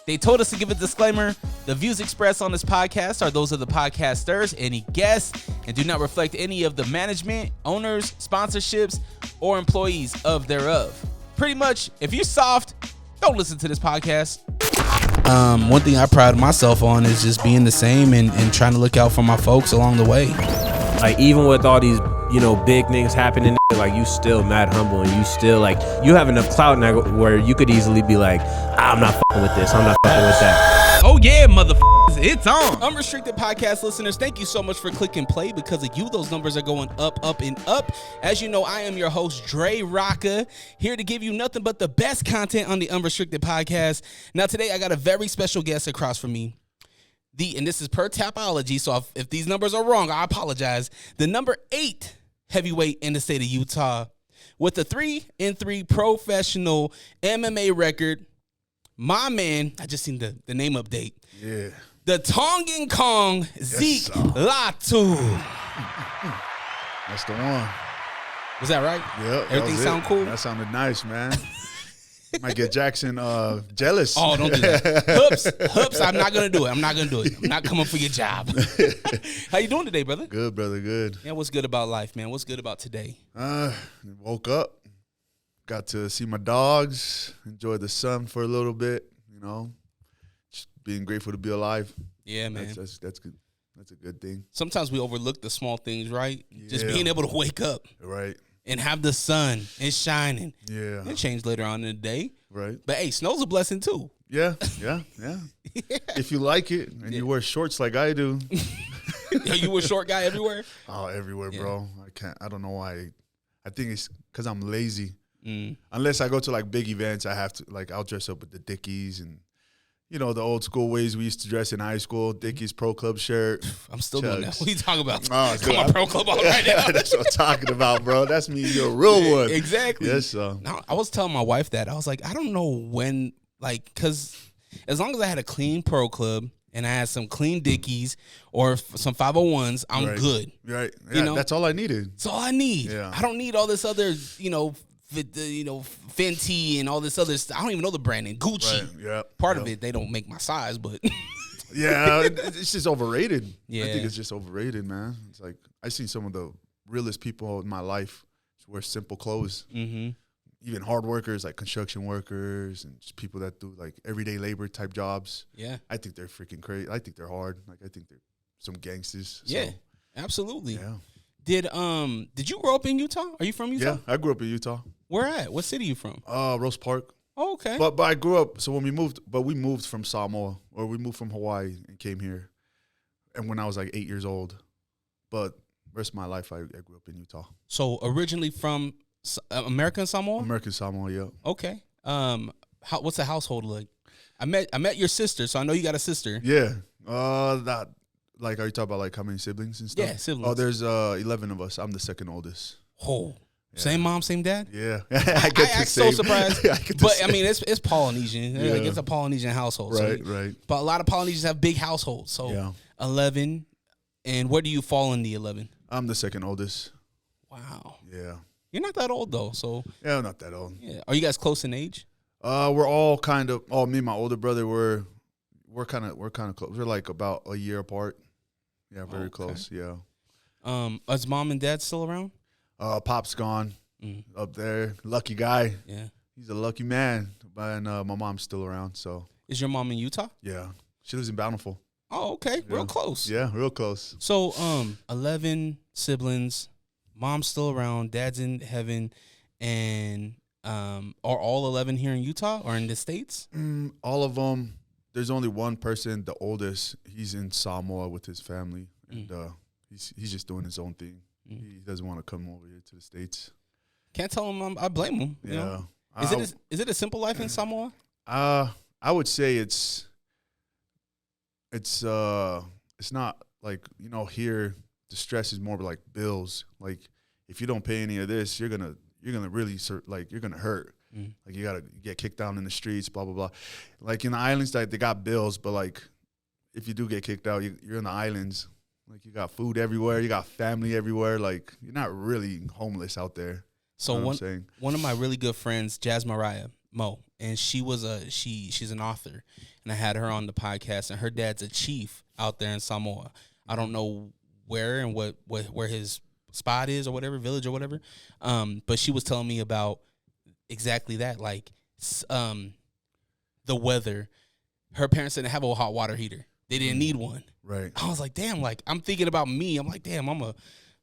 They told us to give a disclaimer. The views expressed on this podcast are those of the podcasters, any guests, and do not reflect any of the management, owners, sponsorships, or employees of thereof. Pretty much, if you're soft, don't listen to this podcast. One thing I pride myself on is just being the same and trying to look out for my folks along the way. Like, even with all these, big things happening, like, you still mad humble, and you still, like, you have enough clout now where you could easily be like, I'm not fucking with this, I'm not fucking with that. Oh yeah, motherfuckers, it's on. Unrestricted Podcast listeners, thank you so much for clicking play. Because of you, those numbers are going up, up, and up. As you know, I am your host, Dre Rocka, here to give you nothing but the best content on the Unrestricted Podcast. Now, today, I got a very special guest across from me. And this is per Tapology, so if these numbers are wrong, I apologize. The number 8 heavyweight in the state of Utah with a 3-3 professional MMA record. My man, I just seen the name update. Yeah. The Tongan Kong, Zeke Latu. That's the one. Was that right? Yep. Everything sound cool? That sounded nice, man. Might get Jackson jealous. Oh, don't do that. Hoops, I'm not going to do it. I'm not coming for your job. How you doing today, brother? Good, brother, good. Yeah, what's good about life, man? What's good about today? Woke up, got to see my dogs, enjoy the sun for a little bit, just being grateful to be alive. Yeah, man. That's good. That's a good thing. Sometimes we overlook the small things, right? Yeah. Just being able to wake up. Right. And have the sun. It's shining. Yeah. It'll change later on in the day. Right. But, hey, snow's a blessing, too. Yeah. If you like it and you wear shorts like I do. You a short guy everywhere? Oh, everywhere, bro. I don't know why. I think it's because I'm lazy. Unless I go to, like, big events, I have to, like, I'll dress up with the Dickies and, the old school ways we used to dress in high school. Dickies Pro Club shirt. I'm still doing that. What are you talking about? Oh, Come on, Pro Club on right now. That's what I'm talking about, bro. That's me, you're a real one. Exactly. Yes, sir. Now, I was telling my wife that. I was like, I don't know when, like, because as long as I had a clean Pro Club and I had some clean Dickies or some 501s, I'm good. Right. Yeah, that's all I needed. That's all I need. Yeah. I don't need all this other, Fenty and all this other stuff. I don't even know the brand name. Gucci. Right. Yeah. Part of it, they don't make my size, but yeah, it's just overrated. Yeah. I think it's just overrated, man. It's like I seen some of the realest people in my life wear simple clothes. Mm-hmm. Even hard workers like construction workers and just people that do like everyday labor type jobs. Yeah. I think they're freaking crazy. I think they're hard. Like I think they're some gangsters. Yeah. Absolutely. Yeah. Did you grow up in Utah? Are you from Utah? Yeah, I grew up in Utah. Where at? What city you from? Rose Park. Oh, okay. But I grew up. So when we moved from Samoa, or we moved from Hawaii and came here, and when I was like 8 years old. But the rest of my life, I grew up in Utah. So originally from American Samoa. American Samoa, yeah. Okay. What's the household like? I met your sister, so I know you got a sister. Yeah. That. Like, are you talking about, like, how many siblings and stuff? Yeah, siblings. Oh, there's 11 of us. I'm the second oldest. Oh, yeah. Same mom, same dad? Yeah. I act so surprised. But, I mean, it's Polynesian. Yeah. Like, it's a Polynesian household. Right, so, right. But a lot of Polynesians have big households. So, yeah. 11. And where do you fall in the 11? I'm the second oldest. Wow. Yeah. You're not that old, though. So Yeah, I'm not that old. Yeah. Are you guys close in age? We're all kind of, me and my older brother, we're kind of close. We're, like, about a year apart. Yeah, very close. Yeah. Is mom and dad still around? Pop's gone up there. Lucky guy. Yeah. He's a lucky man. And my mom's still around. So. Is your mom in Utah? Yeah. She lives in Bountiful. Oh, okay. Yeah. Real close. Yeah, real close. So, 11 siblings. Mom's still around. Dad's in heaven. And are all 11 here in Utah or in the States? All of them. There's only one person, the oldest. He's in Samoa with his family, and he's just doing his own thing. He doesn't want to come over here to the States. Can't tell him. I blame him. Yeah. You know? Is it a simple life in Samoa? I would say it's not like, here the stress is more like bills. Like if you don't pay any of this, you're gonna really you're gonna hurt. Like you gotta get kicked down in the streets, blah blah blah. Like in the islands, like they got bills, but like if you do get kicked out, you're in the islands. Like you got food everywhere, you got family everywhere. Like you're not really homeless out there. So one of my really good friends, Jazz Mariah, Mo, and she's an author, and I had her on the podcast, and her dad's a chief out there in Samoa. I don't know where and where his spot is or whatever, village or whatever. But she was telling me about exactly that, like the weather. Her parents didn't have a hot water heater. They didn't need one. Right. I was like, damn, like I'm thinking about me. I'm like, damn, I'm a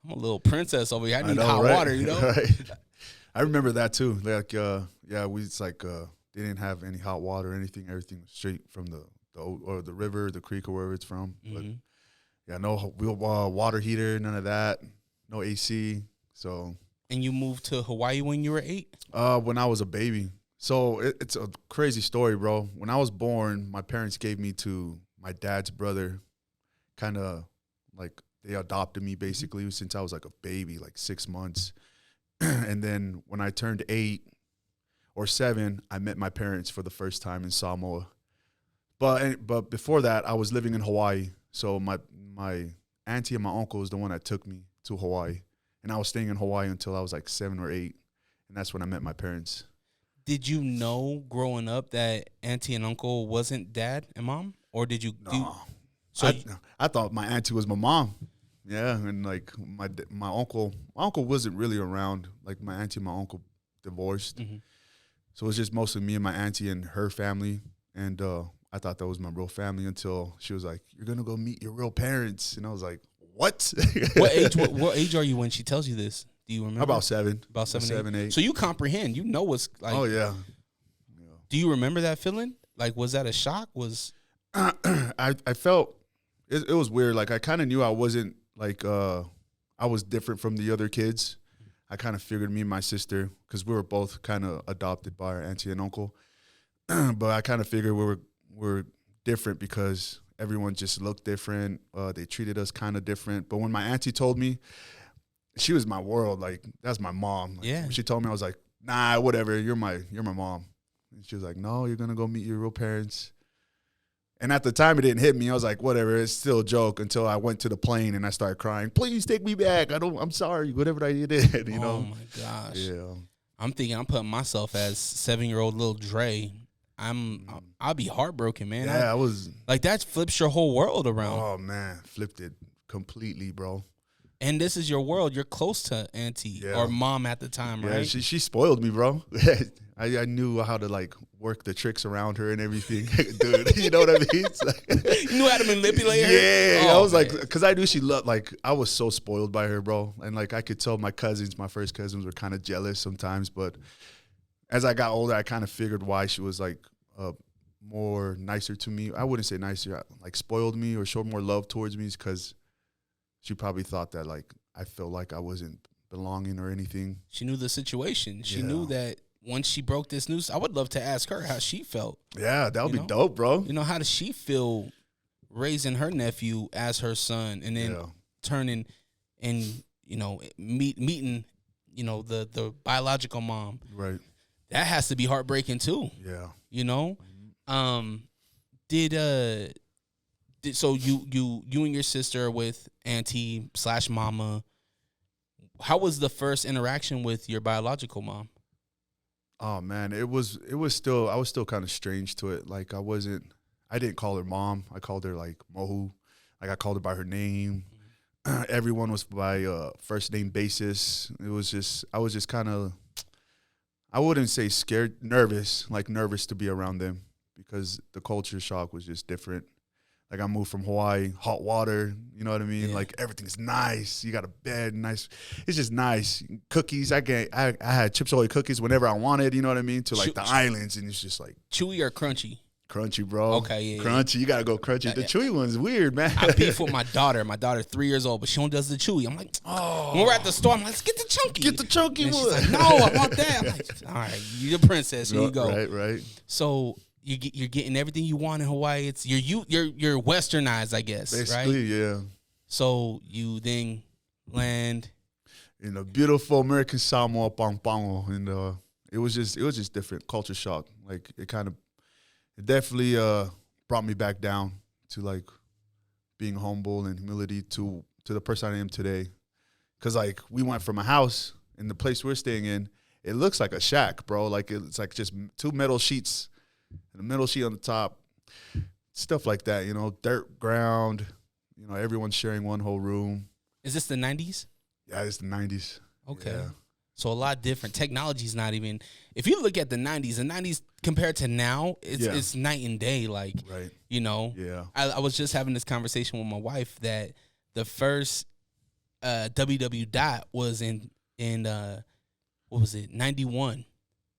little princess over here. I need know, hot right? water, you know? Right. I remember that too. Like, they didn't have any hot water or anything. Everything was straight from the river, the creek, or wherever it's from. But yeah, no water heater, none of that. No AC. So. And you moved to Hawaii when you were 8? When I was a baby. So it's a crazy story, bro. When I was born, my parents gave me to my dad's brother. Kind of like they adopted me basically since I was like a baby, like 6 months. And then when I turned 8 or 7, I met my parents for the first time in Samoa. But before that, I was living in Hawaii. So my auntie and my uncle was the one that took me to Hawaii. And I was staying in Hawaii until I was like 7 or 8. And that's when I met my parents. Did you know growing up that auntie and uncle wasn't dad and mom? Or did you? No. So I thought my auntie was my mom. Yeah, and like my uncle wasn't really around. Like my auntie and my uncle divorced. Mm-hmm. So it was just mostly me and my auntie and her family. And I thought that was my real family until she was like, "You're going to go meet your real parents." And I was like, "What?" What age are you when she tells you this? Do you remember? About 7. About 7, 8. So you comprehend. You know what's like. Oh, yeah. Do you remember that feeling? Like, was that a shock? I felt it was weird. Like I kind of knew I wasn't like I was different from the other kids. I kind of figured me and my sister, because we were both kind of adopted by our auntie and uncle, but I kind of figured we were different because everyone just looked different. They treated us kind of different. But when my auntie told me, she was my world. Like that's my mom. Like, yeah. When she told me, I was like, nah, whatever. You're my mom. And she was like, no, you're gonna go meet your real parents. And at the time, it didn't hit me. I was like, whatever, it's still a joke, until I went to the plane and I started crying. Please take me back. I'm sorry, whatever I did, you know? Oh, my gosh. Yeah. I'm putting myself as 7-year-old little Dre. I'll be heartbroken, man. Yeah, I was. Like, that flips your whole world around. Oh, man, flipped it completely, bro. And this is your world. You're close to auntie or mom at the time, right? Yeah, she spoiled me, bro. I knew how to like work the tricks around her and everything, dude. You know what I mean? Like, you knew how to manipulate her. Yeah, I was like, because I knew she loved. Like, I was so spoiled by her, bro. And like, I could tell my first cousins were kind of jealous sometimes. But as I got older, I kind of figured why she was like more nicer to me. I wouldn't say nicer, like spoiled me or showed more love towards me, because she probably thought that like I felt like I wasn't belonging or anything. She knew the situation. She knew that once she broke this news. I would love to ask her how she felt. Yeah, that would be dope, bro. You know, how does she feel raising her nephew as her son, and then turning and, you know, meeting, you know, the biological mom. Right. That has to be heartbreaking too. Yeah. You know? So you and your sister with auntie / mama. How was the first interaction with your biological mom? Oh man, I was still kind of strange to it. Like I didn't call her mom. I called her like Mohu. Like I called her by her name. Everyone was by first name basis. I was just kind of, I wouldn't say scared, nervous to be around them, because the culture shock was just different. Like I moved from Hawaii, hot water, you know what I mean? Yeah. Like everything's nice. You got a bed, nice. It's just nice. Cookies, I had Chips Ahoy cookies whenever I wanted, you know what I mean? To like the islands, and it's just like. Chewy or crunchy? Crunchy, bro. Okay, yeah. Crunchy, you gotta go crunchy. The chewy one's weird, man. I beef with my daughter. My daughter's 3 years old, but she only does the chewy. I'm like, oh. When we're at the store, I'm like, let's get the chunky. Get the chunky one. She's like, no, I want that. I'm like, all right, you're the princess. Here you go. Right. So you're getting everything you want in Hawaii. It's you're westernized, I guess. Basically, right? Yeah. So you then land in a beautiful American Samoa, Pampano, and it was just different culture shock. Like it definitely brought me back down to like being humble and humility to the person I am today. Cause like we went from a house in the place we're staying in, it looks like a shack, bro. Like it's like just 2 metal sheets and a metal sheet on the top. Stuff like that, you know, dirt ground, you know, everyone's sharing one whole room. Is this the 90s? Yeah, it's the 90s. Okay. Yeah. So a lot different. Technology's not even, if you look at the 90s compared to now, it's night and day. Like, right. You know, yeah. I was just having this conversation with my wife that the first WW dot was in what was it, 91.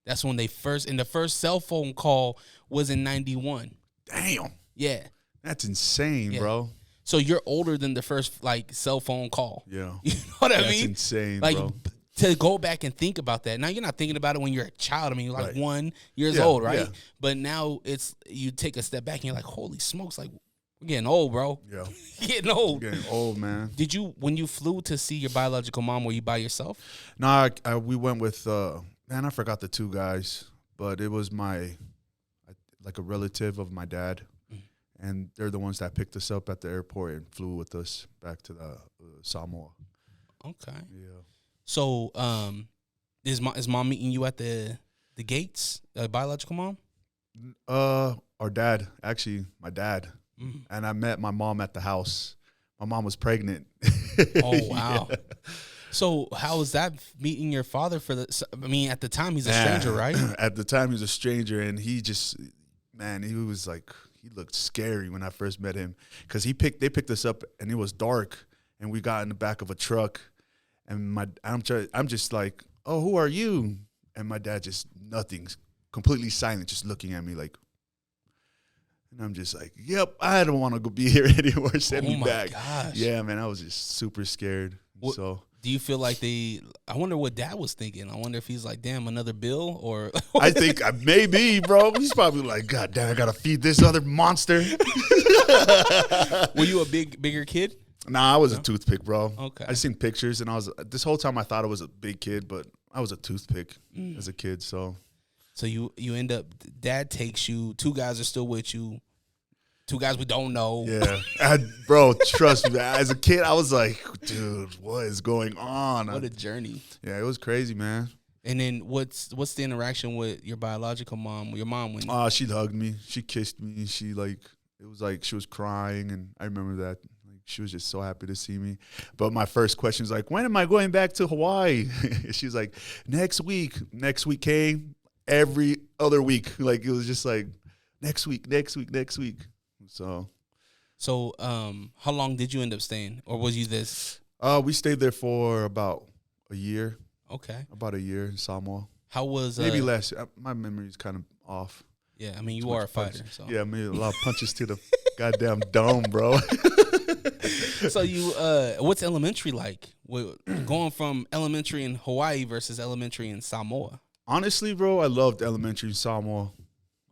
That's when they first, and the first cell phone call was in 91. Damn. Yeah. That's insane, bro. So you're older than the first, like, cell phone call. Yeah. You know what I mean? That's insane, like, bro. To go back and think about that. Now, you're not thinking about it when you're a child. I mean, you're like Right. 1 years old, right? Yeah. But now you take a step back and you're like, holy smokes, like, we're getting old, bro. Yeah. Getting old. Getting old, man. Did you, when you flew to see your biological mom, were you by yourself? No, we went with, man, I forgot the 2 guys, but it was like a relative of my dad. And they're the ones that picked us up at the airport and flew with us back to the Samoa. Okay. Yeah. So, is mom meeting you at the gates? Biological mom? Our dad, actually, my dad. Mm. And I met my mom at the house. My mom was pregnant. Oh, wow. Yeah. So how was that meeting your father I mean, at the time he's a stranger, right? At the time he was a stranger, and he just, man, he was like, he looked scary when I first met him, because they picked us up and it was dark, and we got in the back of a truck, and I'm just like, oh, who are you? And my dad just nothing's completely silent, just looking at me like, and I'm just like, yep, I don't want to go be here anymore. Send me back. Gosh. Yeah, man, I was just super scared. So do you feel like I wonder what dad was thinking. I wonder if he's like, damn, another bill, or I think maybe, bro. He's probably like, God damn, I gotta feed this other monster. Were you a bigger kid? Nah, I was a toothpick, bro. Okay. I seen pictures, and this whole time I thought I was a big kid, but I was a toothpick as a kid. So you end up, dad takes you. 2 guys are still with you. 2 guys we don't know. Yeah, bro, trust me. As a kid, I was like, dude, what is going on? What a journey. Yeah, it was crazy, man. And then what's the interaction with your biological mom? Your mom when? She hugged me, she kissed me, it was like she was crying, and I remember that. Like, she was just so happy to see me. But my first question was like, when am I going back to Hawaii? She's like, next week. Next week came every other week. Like, it was just like, next week. So how long did you end up staying, or was you this? We stayed there for about a year. Okay. About a year in Samoa. How was maybe less? My memory's kind of off. Yeah, I mean, you are a fighter. So. Yeah, maybe a lot of punches to the goddamn dome, bro. So you, what's elementary like? Going from elementary in Hawaii versus elementary in Samoa? Honestly, bro, I loved elementary in Samoa.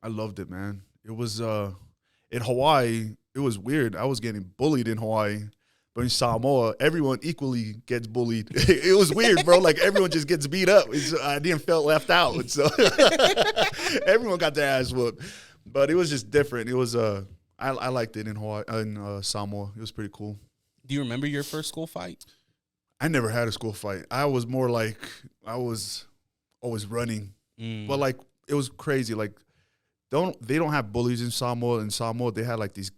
I loved it, man. It was in Hawaii, it was weird. I was getting bullied in Hawaii. But in Samoa, everyone equally gets bullied. It was weird, bro. Like, everyone just gets beat up. I didn't feel left out. So everyone got their ass whooped. But it was just different. It was I liked it in Hawaii, in Samoa. It was pretty cool. Do you remember your first school fight? I never had a school fight. I was more like, I was always running. But like, it was crazy. Like, they don't have bullies in Samoa. In Samoa, they had like these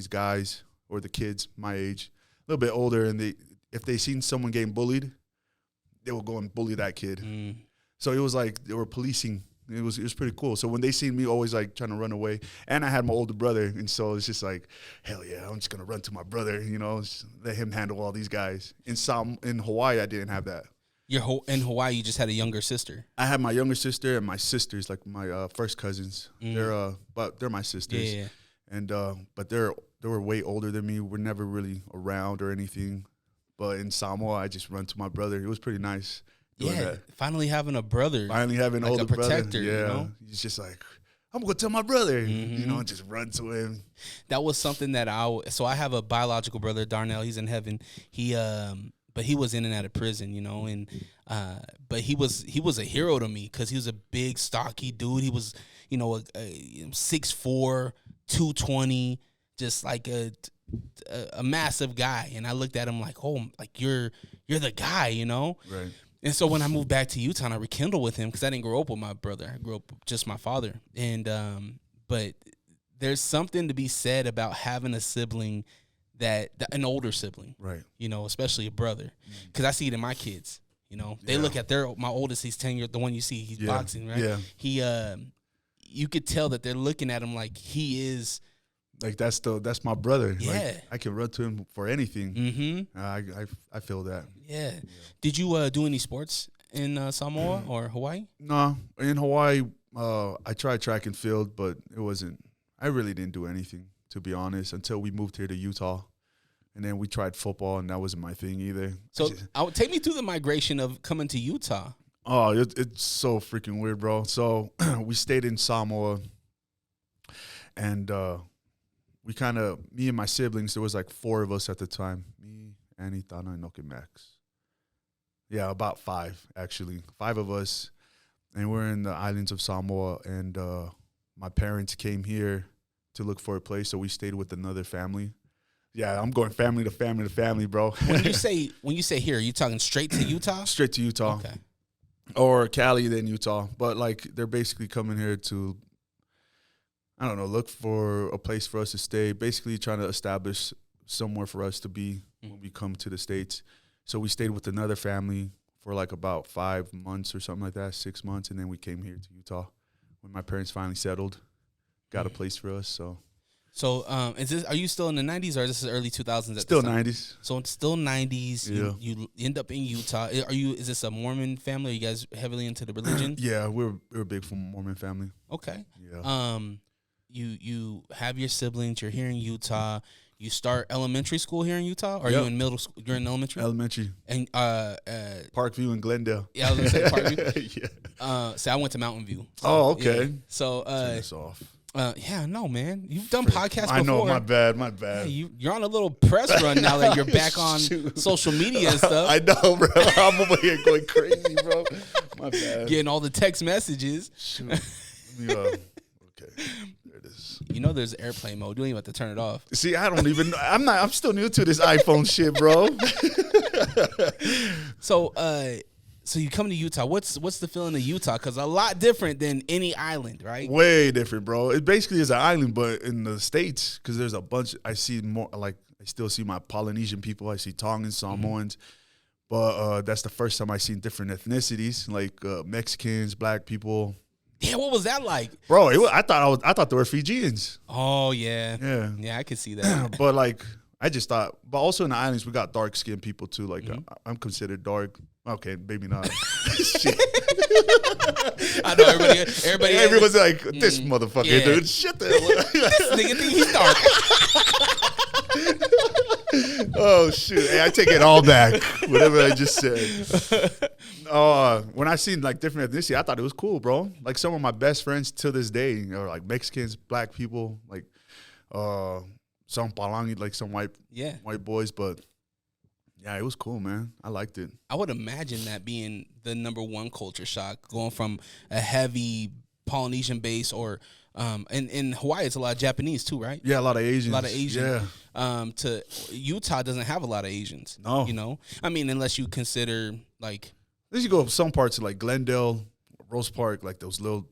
guys, or the kids my age, a little bit older, and if they seen someone getting bullied, they would go and bully that kid. So it was like they were policing. It was pretty cool. So when they seen me always like trying to run away, and I had my older brother, and so it's just like, hell yeah, I'm just gonna run to my brother, just let him handle all these guys. In Hawaii, I didn't have that. In Hawaii, you just had a younger sister. I had my younger sister and my sisters, like my first cousins. But they're my sisters. Yeah. And but they were way older than me. We're never really around or anything. But in Samoa, I just run to my brother. It was pretty nice. Yeah, finally having a brother. Finally having like an older a protector, brother. Yeah, you know? He's just like, I'm going to tell my brother, and just run to him. That was something that so I have a biological brother, Darnell. He's in heaven. But he was in and out of prison, and but he was a hero to me because he was a big, stocky dude. He was, a 6'4", 220, just like a massive guy. And I looked at him like, oh, like you're the guy, Right. And so when I moved back to Utah, and I rekindled with him because I didn't grow up with my brother. I grew up with just my father. And but there's something to be said about having a sibling an older sibling, right? You know, especially a brother, because I see it in my kids. You know, they look at my oldest. He's 10 years. The one you see, he's boxing, right? Yeah. He, you could tell that they're looking at him like he is. Like that's my brother. Yeah, like, I can run to him for anything. Mm-hmm. I feel that. Yeah. Did you do any sports in Samoa or Hawaii? No, in Hawaii, I tried track and field, but it wasn't. I really didn't do anything, to be honest, until we moved here to Utah, and then we tried football, and that wasn't my thing either. So, take me through the migration of coming to Utah. Oh, it's so freaking weird, bro. So we stayed in Samoa, and me and my siblings, there was like 4 of us at the time. Me, Annie, Tana, and Noke Max. Yeah, about 5, actually. 5 of us. And we're in the islands of Samoa. And my parents came here to look for a place, so we stayed with another family. Yeah, I'm going family to family to family, bro. When you say here, are you talking straight to Utah? Straight to Utah. Okay. Or Cali, then Utah. But, like, they're basically coming here to, I don't know, look for a place for us to stay, basically trying to establish somewhere for us to be when we come to the States. So we stayed with another family for like about 5 months or something like that, 6 months, and then we came here to Utah when my parents finally settled, got a place for us. So are you still in the 90s or is this early 2000s? Still 90s. So it's still 90s. Yeah. You end up in Utah. Is this a Mormon family? Are you guys heavily into the religion? Yeah, we're big from Mormon family. Okay. Yeah. You have your siblings. You're here in Utah. You start elementary school here in Utah, or are you in middle school? You're in elementary. Elementary. And Parkview and Glendale. Yeah, I was gonna say Parkview. Yeah. So I went to Mountain View. So, oh, okay. Yeah. So turn this off. Yeah, no, man. You've done podcasts before. I know. My bad. Yeah, you're on a little press run now that you're back on social media and stuff. I know, bro. I'm over here going crazy, bro. My bad. Getting all the text messages. Shoot. Okay. There it is. You know there's airplane mode. You don't even have to turn it off. See, I don't even know. I'm still new to this iPhone shit, bro. So you come to Utah. What's the feeling of Utah? Because a lot different than any island, right? Way different, bro. It basically is an island, but in the States, because there's a bunch. I see more, like, I still see my Polynesian people. I see Tongans, Samoans. But that's the first time I seen different ethnicities, like Mexicans, black people. Yeah, what was that like, bro? I thought they were Fijians. Oh yeah, yeah. I could see that. But like, I just thought. But also in the islands, we got dark skinned people too. Like I'm considered dark. Okay, maybe not. Shit. I know everyone's like, this motherfucker, dude. Shit the hell up. This nigga think he's dark. Oh shoot! Hey, I take it all back. Whatever I just said. When I seen like different ethnicity, I thought it was cool, bro. Like some of my best friends to this day are like Mexicans, black people, like some Palangi, like some white boys. But yeah, it was cool, man. I liked it. I would imagine that being the -- culture shock, going from a heavy Polynesian base or. In Hawaii, it's a lot of Japanese too, right? Yeah, a lot of Asians. Yeah. Yeah. Utah doesn't have a lot of Asians. No. You know? I mean, unless you consider, like... Unless you go some parts of, like, Glendale, Rose Park, like those little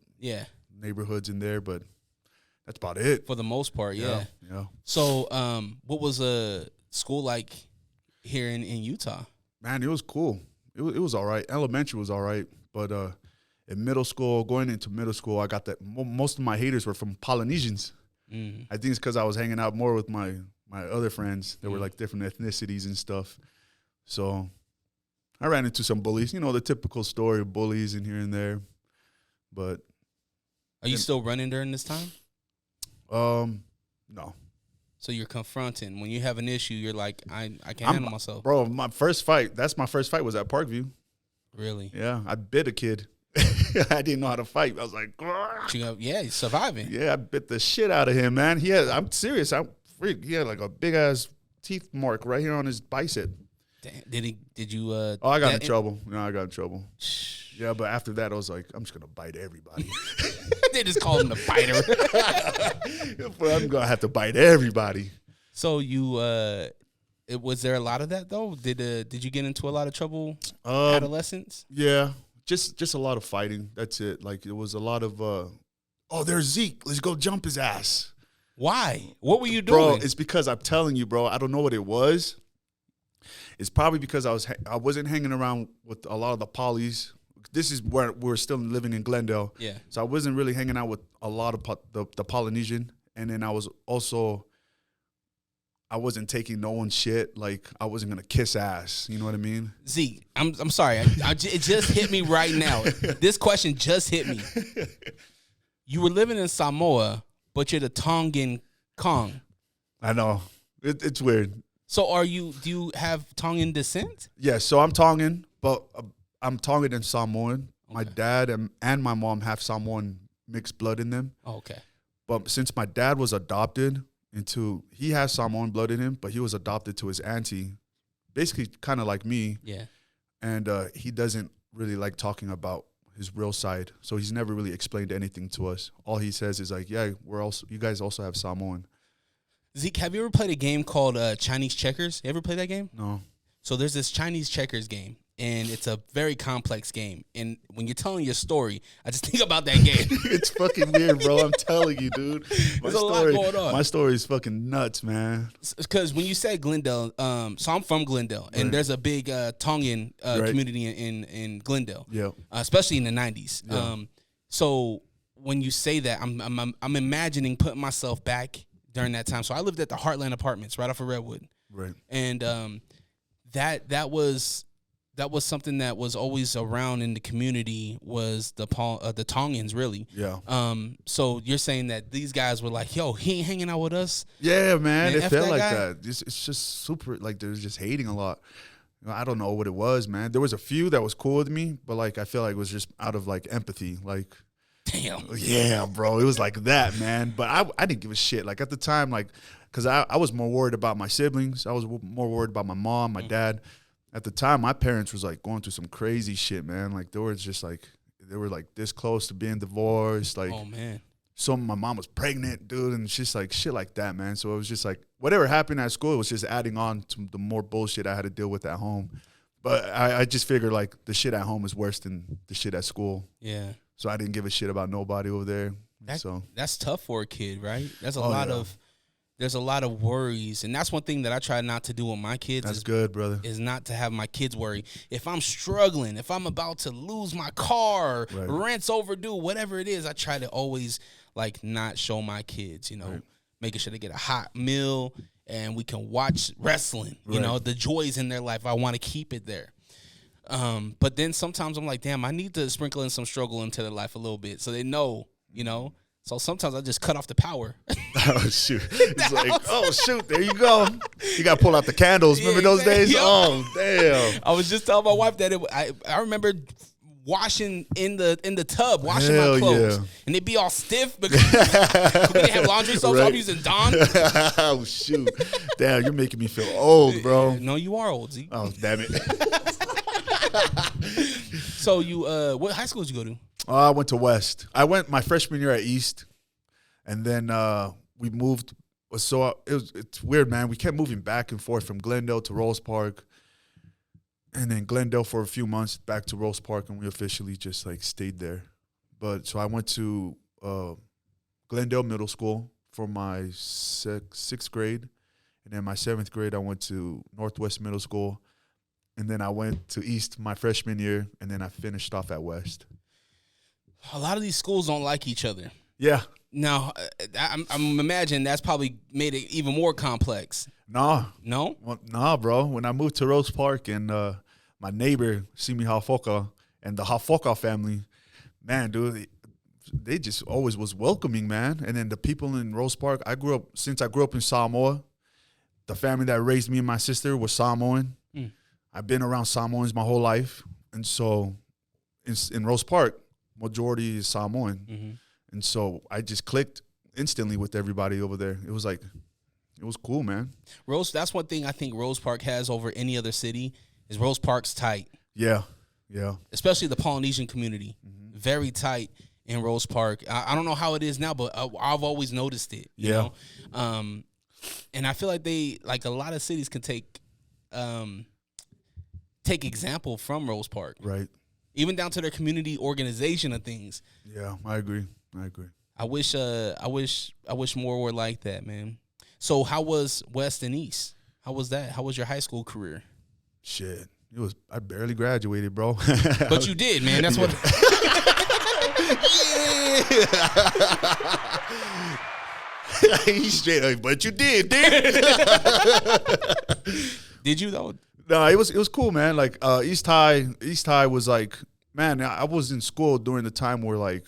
neighborhoods in there, but that's about it. For the most part, yeah. So, what was school like here in Utah? Man, it was cool. It was all right. Elementary was all right, but... in middle school, going into middle school, I got that most of my haters were from Polynesians. I think it's because I was hanging out more with my other friends that were like different ethnicities and stuff. So I ran into some bullies, you know, the typical story of bullies in here and there. But are you still running during this time? No. So you're confronting when you have an issue. You're like, I can't handle myself, bro. My first fight was at Parkview. Really? Yeah, I bit a kid. I didn't know how to fight. I was like, he's surviving. Yeah, I bit the shit out of him, man. I'm serious. He had like a big ass teeth mark right here on his bicep. Damn. Did you? I got in trouble. No, I got in trouble. Yeah, but after that, I was like, I'm just gonna bite everybody. They just called him the biter. I'm gonna have to bite everybody. So you Was there a lot of that though? Did you get into a lot of trouble adolescence? Yeah, just a lot of fighting. That's it. Like it was a lot of there's Zeke. Let's go jump his ass. Why? What were you doing? Bro, it's because I'm telling you, bro, I don't know what it was. It's probably because I wasn't hanging around with a lot of the polys. This is where we're still living in Glendale. Yeah. So I wasn't really hanging out with a lot of the Polynesian. And then I wasn't taking no one's shit. Like I wasn't going to kiss ass. You know what I mean? Zeke, I'm sorry. It just hit me right now. This question just hit me. You were living in Samoa, but you're the Tongan Kong. I know. It's weird. So do you have Tongan descent? Yeah, so I'm Tongan, but I'm Tongan and Samoan. Okay. My dad and my mom have Samoan mixed blood in them. Oh, okay. But since my dad was adopted he has Samoan blood in him, but he was adopted to his auntie, basically kind of like me. Yeah. And he doesn't really like talking about his real side. So he's never really explained anything to us. All he says is like, yeah, you guys also have Samoan. Zeke, have you ever played a game called Chinese checkers? You ever play that game? No. So there's this Chinese checkers game, and it's a very complex game. And when you're telling your story, I just think about that game. It's fucking weird, bro. I'm telling you, dude. There's a lot going on. My story is fucking nuts, man. Because when you say Glendale, so I'm from Glendale, and there's a big Tongan community in Glendale. Yeah. Especially in the 90s. Yeah. So when you say that, I'm imagining putting myself back during that time. So I lived at the Heartland Apartments right off of Redwood. Right. And that was something that was always around in the community was the Tongans, really. Yeah. So you're saying that these guys were like, yo, he ain't hanging out with us? Yeah, man. It felt like guy? that. It's just super, like, they're just hating a lot. I don't know what it was, man. There was a few that was cool with me, but, like, I feel like it was just out of, like, empathy. Like, damn. Yeah, bro. It was like that, man. But I didn't give a shit. Like, at the time, like, because I was more worried about my siblings. I was more worried about my mom, my dad. At the time, my parents was, like, going through some crazy shit, man. Like, they were this close to being divorced. Like, oh, man. So my mom was pregnant, dude, and just, like, shit like that, man. So it was just, like, whatever happened at school, it was just adding on to the more bullshit I had to deal with at home. But I just figured, like, the shit at home is worse than the shit at school. Yeah. So I didn't give a shit about nobody over there. That's tough for a kid, right? There's a lot of worries, and that's one thing that I try not to do with my kids. That's good, brother. Is not to have my kids worry. If I'm struggling, if I'm about to lose my car, rent's overdue, whatever it is, I try to always like not show my kids, making sure they get a hot meal and we can watch wrestling. You know, the joys in their life. I want to keep it there. But then sometimes I'm like, damn, I need to sprinkle in some struggle into their life a little bit so they know, So sometimes I just cut off the power. Oh, shoot. It's like, oh, shoot, there you go. You got to pull out the candles. Remember those days? Yo. Oh, damn. I was just telling my wife that I remember washing in the tub, washing my clothes. Yeah. And they'd be all stiff because we didn't have laundry soap, so I'm using Dawn. Oh, shoot. Damn, you're making me feel old, bro. No, you are old, Zeke. Oh, damn it. So you, what high school did you go to? I went to West. I went my freshman year at East, and then we moved. So it's weird, man. We kept moving back and forth from Glendale to Rose Park, and then Glendale for a few months, back to Rose Park, and we officially just like stayed there. But so I went to Glendale Middle School for my sixth grade, and then my 7th grade I went to Northwest Middle School, and then I went to East my freshman year, and then I finished off at West. A lot of these schools don't like each other. Yeah. Now, I'm imagining that's probably made it even more complex. No? Well, nah, bro. When I moved to Rose Park and my neighbor, Simi Hafoka, and the Hafoka family, man, dude, they just always was welcoming, man. And then the people in Rose Park, since I grew up in Samoa, the family that raised me and my sister was Samoan. I've been around Samoans my whole life. And so in Rose Park, majority is Samoan. Mm-hmm. And so I just clicked instantly with everybody over there. It was cool, man. That's one thing I think Rose Park has over any other city is Rose Park's tight. Yeah. Especially the Polynesian community. Mm-hmm. Very tight in Rose Park. I don't know how it is now, but I've always noticed it. You know? And I feel like a lot of cities can take example from Rose Park. Right. Even down to their community organization of things. Yeah, I agree. I wish more were like that, man. So how was West and East? How was that? How was your high school career? Shit. I barely graduated, bro. But you did, man. That's what. Yeah. He's straight up, but you did, dude. Did you though? No, it was cool, man. Like East High was like, man, I was in school during the time where like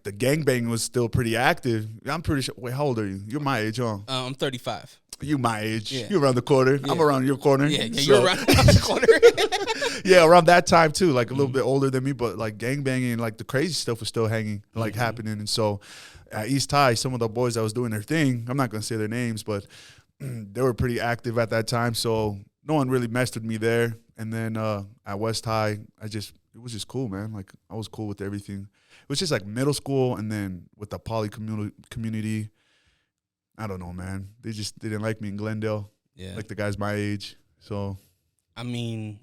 the gangbang was still pretty active. I'm pretty sure. Wait, how old are you? You're my age, huh? I'm 35. You my age. Yeah. You around the corner. Yeah. I'm around your corner. Yeah, you're around the corner. Yeah, around that time too, like a little bit older than me, but like gangbanging, like the crazy stuff was still happening. And so at East High, some of the boys that was doing their thing, I'm not gonna say their names, but they were pretty active at that time. So no one really messed with me there. And then at West High, it was just cool, man. Like I was cool with everything. It was just like middle school, and then with the poly community, I don't know, man. They didn't like me in Glendale. Yeah, like the guys my age. So I mean,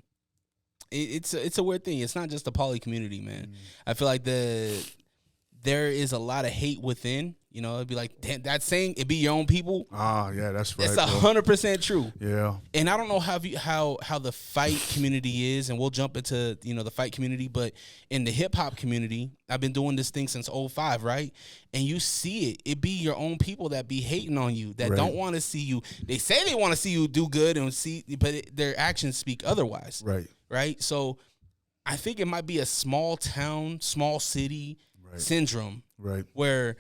it's a weird thing. It's not just the poly community, man. I feel like there is a lot of hate within. You know, it'd be like that saying, "It be your own people." Ah, yeah, that's right. It's 100% true. Yeah, and I don't know how the fight community is, and we'll jump into the fight community, but in the hip hop community, I've been doing this thing since 2005, right? And you see it be your own people that be hating on you, that don't want to see you. They say they want to see you do good but their actions speak otherwise. Right. So I think it might be a small town, small city syndrome. Right. Where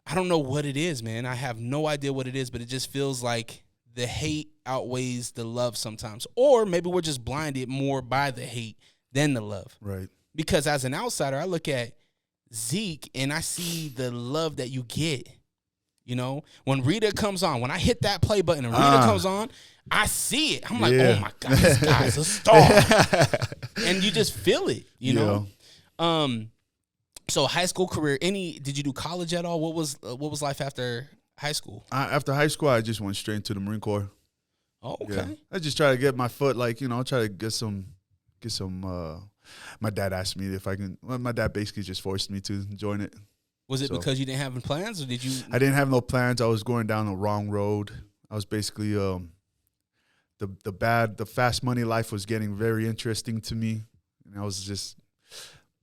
I don't know what it is, man. I have no idea what it is, but it just feels like the hate outweighs the love sometimes. Or maybe we're just blinded more by the hate than the love. Right. Because as an outsider, I look at Zeke and I see the love that you get. You know, when Rita comes on, when I hit that play button and Rita comes on, I see it. I'm like, oh my God, this guy's a star. And you just feel it, you know? So high school career, did you do college at all? What was life after high school? After high school, I just went straight into the Marine Corps. Oh, okay. Yeah. I just try to get my foot, try to get some, my dad asked me if I can, my dad basically just forced me to join it. Was it because you didn't have any plans, or did you? I didn't have no plans. I was going down the wrong road. I was basically, the fast money life was getting very interesting to me. And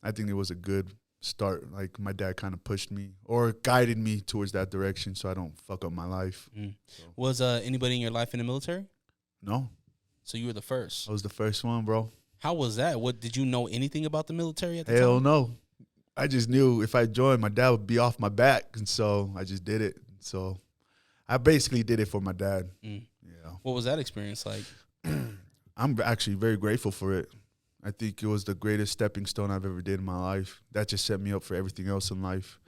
I think it was a good start. Like my dad kind of pushed me or guided me towards that direction so I don't fuck up my life. So. Was anybody in your life in the military? No. So you were the first? I was the first one, bro. How was that? Did you know anything about the military at the time? Hell no. I just knew if I joined, my dad would be off my back, and so I just did it. So I basically did it for my dad. Yeah. What was that experience like? I'm actually very grateful for it. I think it was the greatest stepping stone I've ever did in my life. That just set me up for everything else in life.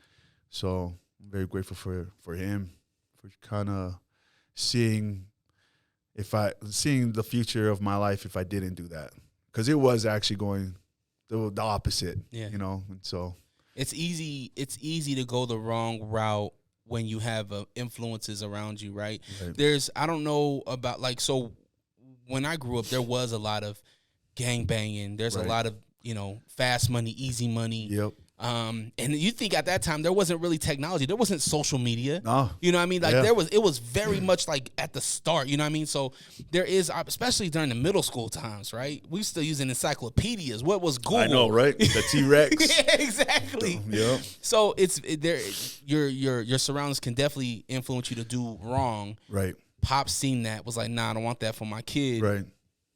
So I'm very grateful for him, for kind of seeing the future of my life if I didn't do that. Because it was actually going the opposite, you know. And so it's easy to go the wrong route when you have influences around you, right? I don't know about so when I grew up, there was a lot of gang banging. There's a lot of, fast money, easy money. Yep. And you think at that time there wasn't really technology. There wasn't social media. No. You know what I mean? Like it was very much like at the start, you know what I mean? So there is, especially during the middle school times, right? We still using encyclopedias. What was Google? I know, right? The T-Rex. Yeah, exactly. Yep. So your surroundings can definitely influence you to do wrong. Right. Pop seen that, was like, nah, I don't want that for my kid. Right.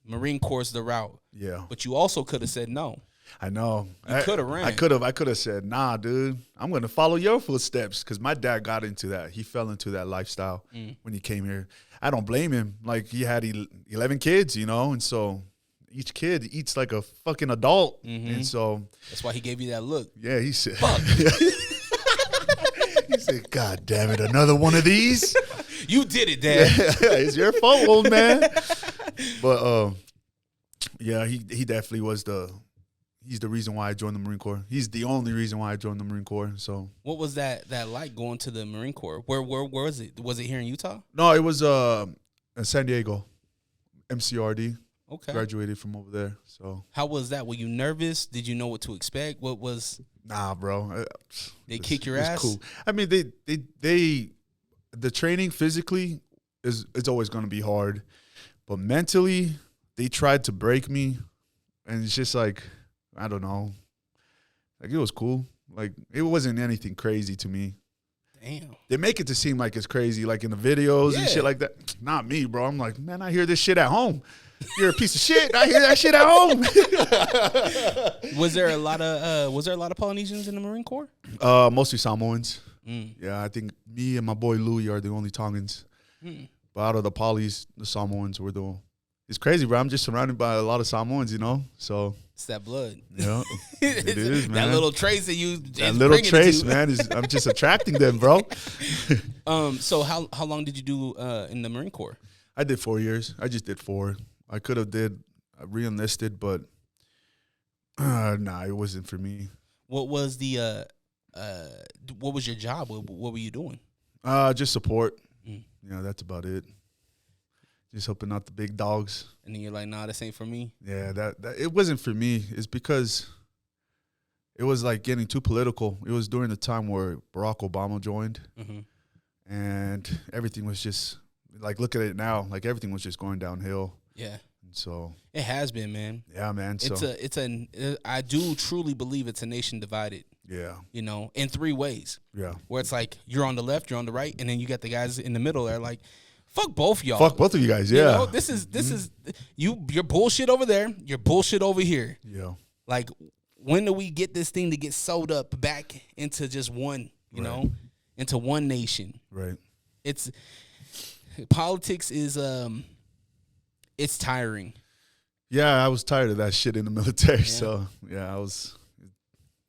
Marine Corps is the route. Yeah. But you also could have said no. I know. You could have ran. I could have said, nah, dude, I'm going to follow your footsteps, because my dad got into that. He fell into that lifestyle when he came here. I don't blame him. Like, he had 11 kids, and so each kid eats like a fucking adult. And so that's why he gave you that look. Yeah, he said, fuck. He said, God damn it, another one of these? You did it, Dad. Yeah, it's your fault, old man. But, yeah, he definitely was he's the reason why I joined the Marine Corps. He's the only reason why I joined the Marine Corps. So what was that like going to the Marine Corps? Where was it? Was it here in Utah? no, it was in San Diego, MCRD. Okay. Graduated from over there. So how was that? Were you nervous? Did you know what to expect? What was? Nah, bro. They kick your ass. Cool. I mean, the training physically it's always going to be hard, but mentally they tried to break me, and it's just like I don't know. Like it was cool. Like it wasn't anything crazy to me. Damn. They make it to seem like it's crazy, like in the videos and shit like that. Not me, bro. I'm like, man, I hear this shit at home. You're a piece of shit. I hear that shit at home. Was there a lot of Polynesians in the Marine Corps? Mostly Samoans. Yeah, I think me and my boy Louie are the only Tongans. But out of the Polys, the Samoans were the. It's crazy, bro. I'm just surrounded by a lot of Samoans, you know. So it's that blood. Yeah, it is, man. That little trace that you. That little trace, man. I'm just attracting them, bro. So how long did you do in the Marine Corps? I did 4 years. I just did 4. I could have re-enlisted, but nah, it wasn't for me. What was the what was your job? What were you doing? Just support. Yeah, that's about it. Just helping out the big dogs. And then you're like, nah, this ain't for me. Yeah, that it wasn't for me. It's because it was like getting too political. It was during the time where Barack Obama joined, and everything was just like, look at it now. Like everything was just going downhill. Yeah. And so it has been, man. Yeah, man. So I do truly believe it's a nation divided. Yeah. You know, in 3 ways. Yeah. Where it's like you're on the left, you're on the right, and then you got the guys in the middle that are like, fuck both y'all. Fuck both of you guys, yeah. You know, this is you're bullshit over there, you're bullshit over here. Yeah. Like, when do we get this thing to get sewed up back into just one, you know, into one nation? Right. It's politics is it's tiring. Yeah, I was tired of that shit in the military. Yeah. So yeah,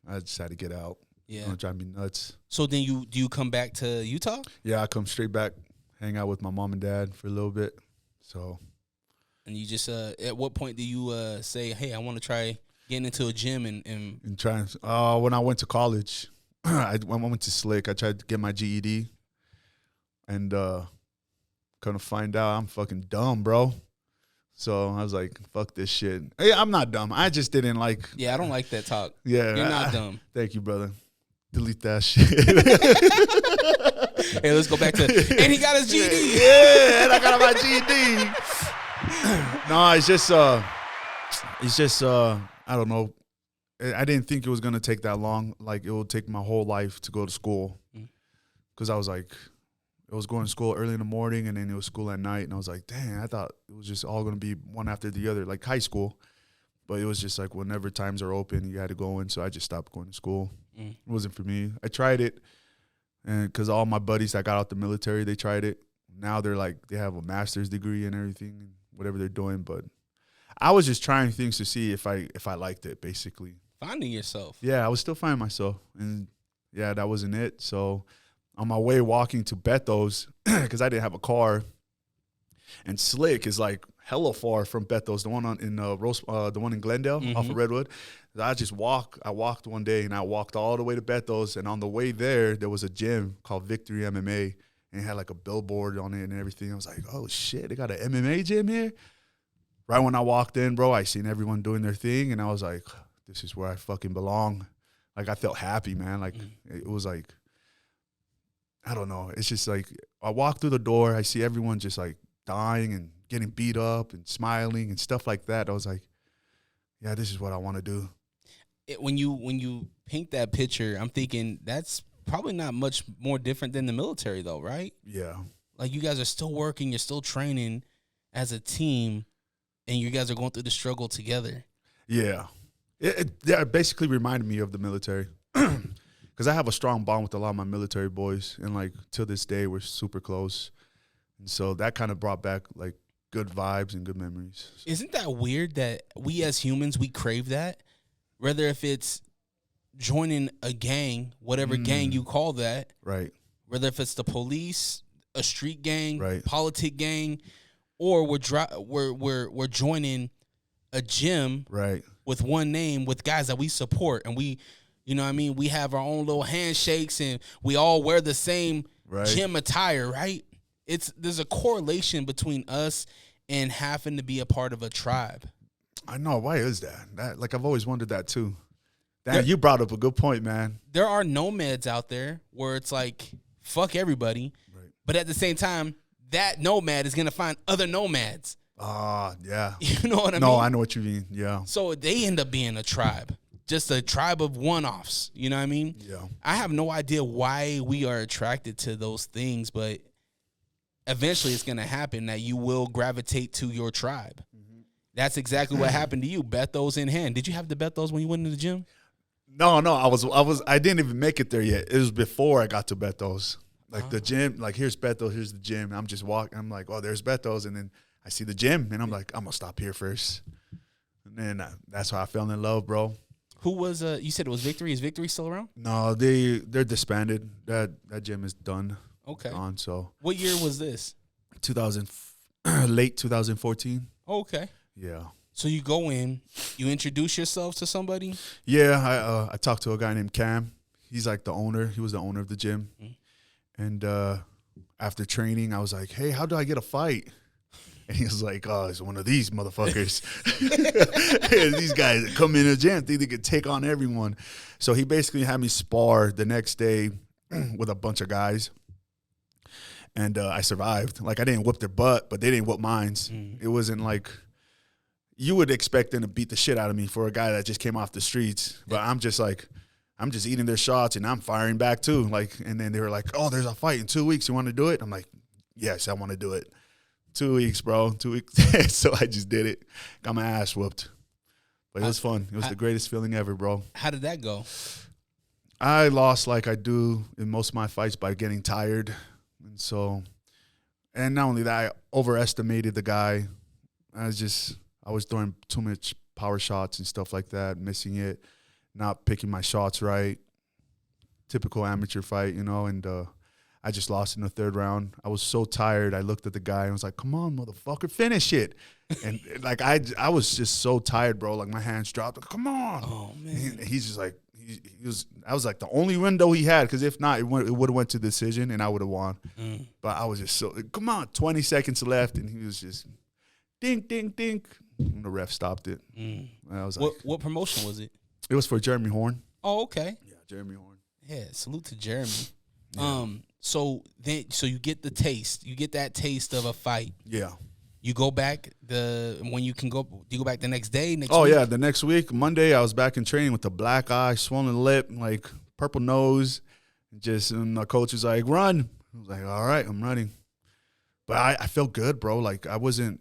I just had to get out. Yeah. It drive me nuts. So then do you come back to Utah? Yeah, I come straight back, hang out with my mom and dad for a little bit. So. And you just at what point do you say, hey, I want to try getting into a gym and trying? When I went to college, when I went to Slick, I tried to get my GED, and kind of find out I'm fucking dumb, bro. So I was like, fuck this shit. Hey, I'm not dumb. I just didn't like. Yeah, I don't like that talk. Yeah. You're not dumb. Thank you, brother. Delete that shit. Hey, let's go back to, and he got his GED. Yeah, and I got my GED. No, it's just, I don't know. I didn't think it was going to take that long. Like, it would take my whole life to go to school. Because I was like, it was going to school early in the morning, and then it was school at night. And I was like, dang, I thought it was just all going to be one after the other, like high school. But it was just like whenever times are open, you had to go in. So I just stopped going to school. It wasn't for me. I tried it, and because all my buddies that got out the military, they tried it. Now they're like, they have a master's degree and everything, whatever they're doing. But I was just trying things to see if I liked it, basically. Finding yourself. Yeah, I was still finding myself. And, yeah, that wasn't it. So on my way walking to Beto's, because I didn't have a car, and Slick is like hella far from Beto's, the one the one in Glendale off of Redwood. I walked one day, and I walked all the way to Beto's, and on the way there was a gym called Victory MMA, and it had like a billboard on it and everything. I was like, oh shit, they got an MMA gym here? Right when I walked in, bro, I seen everyone doing their thing, and I was like, this is where I fucking belong. Like, I felt happy, man. Like, it was like, I don't know. It's just like, I walk through the door, I see everyone just like dying and getting beat up and smiling and stuff like that. I was like, yeah, this is what I want to do. When you paint that picture, I'm thinking that's probably not much more different than the military, though, right? Yeah. Like, you guys are still working, you're still training as a team, and you guys are going through the struggle together. Yeah. It basically reminded me of the military. Because I have a strong bond with a lot of my military boys, and like till this day we're super close, and so that kind of brought back like good vibes and good memories. Isn't that weird that we as humans, we crave that, whether if it's joining a gang, whatever gang you call that, right? Whether if it's the police, a street gang, right, politic gang, or we're joining a gym Right. with one name with guys that we support, and we, you know what I mean, we have our own little handshakes and we all wear the same gym attire, right? There's a correlation between us and having to be a part of a tribe. I know. Why is that? Like, I've always wondered that too. Damn, you brought up a good point, man. There are nomads out there where it's like, fuck everybody. Right. But at the same time, that nomad is going to find other nomads. Yeah. You know what I mean? No, I know what you mean. Yeah. So they end up being a tribe. Just a tribe of one-offs. You know what I mean? Yeah. I have no idea why we are attracted to those things, but eventually it's going to happen that you will gravitate to your tribe. Mm-hmm. That's exactly what happened to you. Bethos in hand. Did you have the Bethos when you went into the gym? No. I didn't even make it there yet. It was before I got to Bethos. Like the gym, like here's Bethos, here's the gym. I'm just walking. I'm like, oh, there's Bethos. And then I see the gym and I'm like, I'm going to stop here first. And then that's how I fell in love, bro. Who was, you said it was Victory. Is Victory still around? No, they're disbanded. That gym is done. Okay. So what year was this? Late 2014. Okay. Yeah. So you go in, you introduce yourself to somebody? Yeah, I talked to a guy named Cam. He's like the owner. He was the owner of the gym. Mm-hmm. And after training, I was like, hey, how do I get a fight? And he was like, oh, it's one of these motherfuckers. These guys that come in the gym think they could take on everyone. So he basically had me spar the next day with a bunch of guys. And I survived. Like, I didn't whoop their butt, but they didn't whoop mine. It wasn't like you would expect them to beat the shit out of me for a guy that just came off the streets. But I'm just eating their shots and I'm firing back too. Like, and then they were like, oh, there's a fight in 2 weeks. You want to do it? I'm like, yes, I want to do it. 2 weeks, bro. 2 weeks. So I just did it. Got my ass whooped. But it was fun. It was the greatest feeling ever, bro. How did that go? I lost like I do in most of my fights by getting tired. And not only that, I overestimated the guy. I was throwing too much power shots and stuff like that, missing it, not picking my shots right. Typical amateur fight, you know, and I just lost in the third round. I was so tired. I looked at the guy and was like, come on, motherfucker, finish it. And like, I was just so tired, bro. Like, my hands dropped. Like, come on. Oh, man. And he's just like, I was like the only window he had, because if not, it would have went to decision and I would have won. But I was just so, come on, 20 seconds left. And he was just dink, dink, dink. And the ref stopped it. I was like, what promotion was it? It was for Jeremy Horn. Oh, okay. Yeah, Jeremy Horn. Yeah, salute to Jeremy. Yeah. So you get the taste. You get that taste of a fight. Yeah. You go back do you go back the next day? Week? Yeah, the next week, Monday, I was back in training with a black eye, swollen lip, like purple nose. And the coach was like, run. I was like, all right, I'm running. But I felt good, bro. Like, I wasn't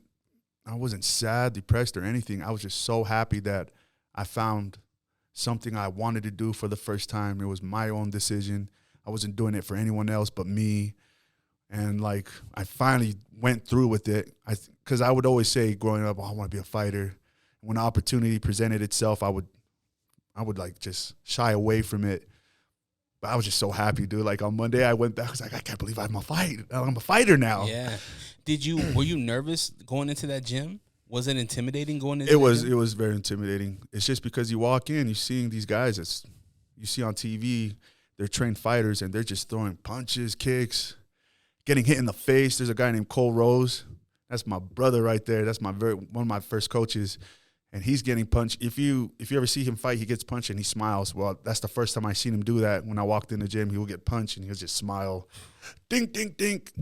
sad, depressed, or anything. I was just so happy that I found something I wanted to do for the first time. It was my own decision. I wasn't doing it for anyone else but me. And, like, I finally went through with it. Because I would always say growing up, oh, I want to be a fighter. When the opportunity presented itself, I would like, just shy away from it. But I was just so happy, dude. Like, on Monday, I went back. I was like, I can't believe I'm a fighter now. Yeah. Were you nervous going into that gym? Was it intimidating going into It was very intimidating. It's just because you walk in, you're seeing these guys that you see on TV. They're trained fighters, and they're just throwing punches, kicks, getting hit in the face. There's a guy named Cole Rose. That's my brother right there. That's one of my first coaches, and he's getting punched. If you ever see him fight, he gets punched and he smiles. Well, that's the first time I seen him do that. When I walked in the gym, he would get punched and he'll just smile, dink, dink, dink.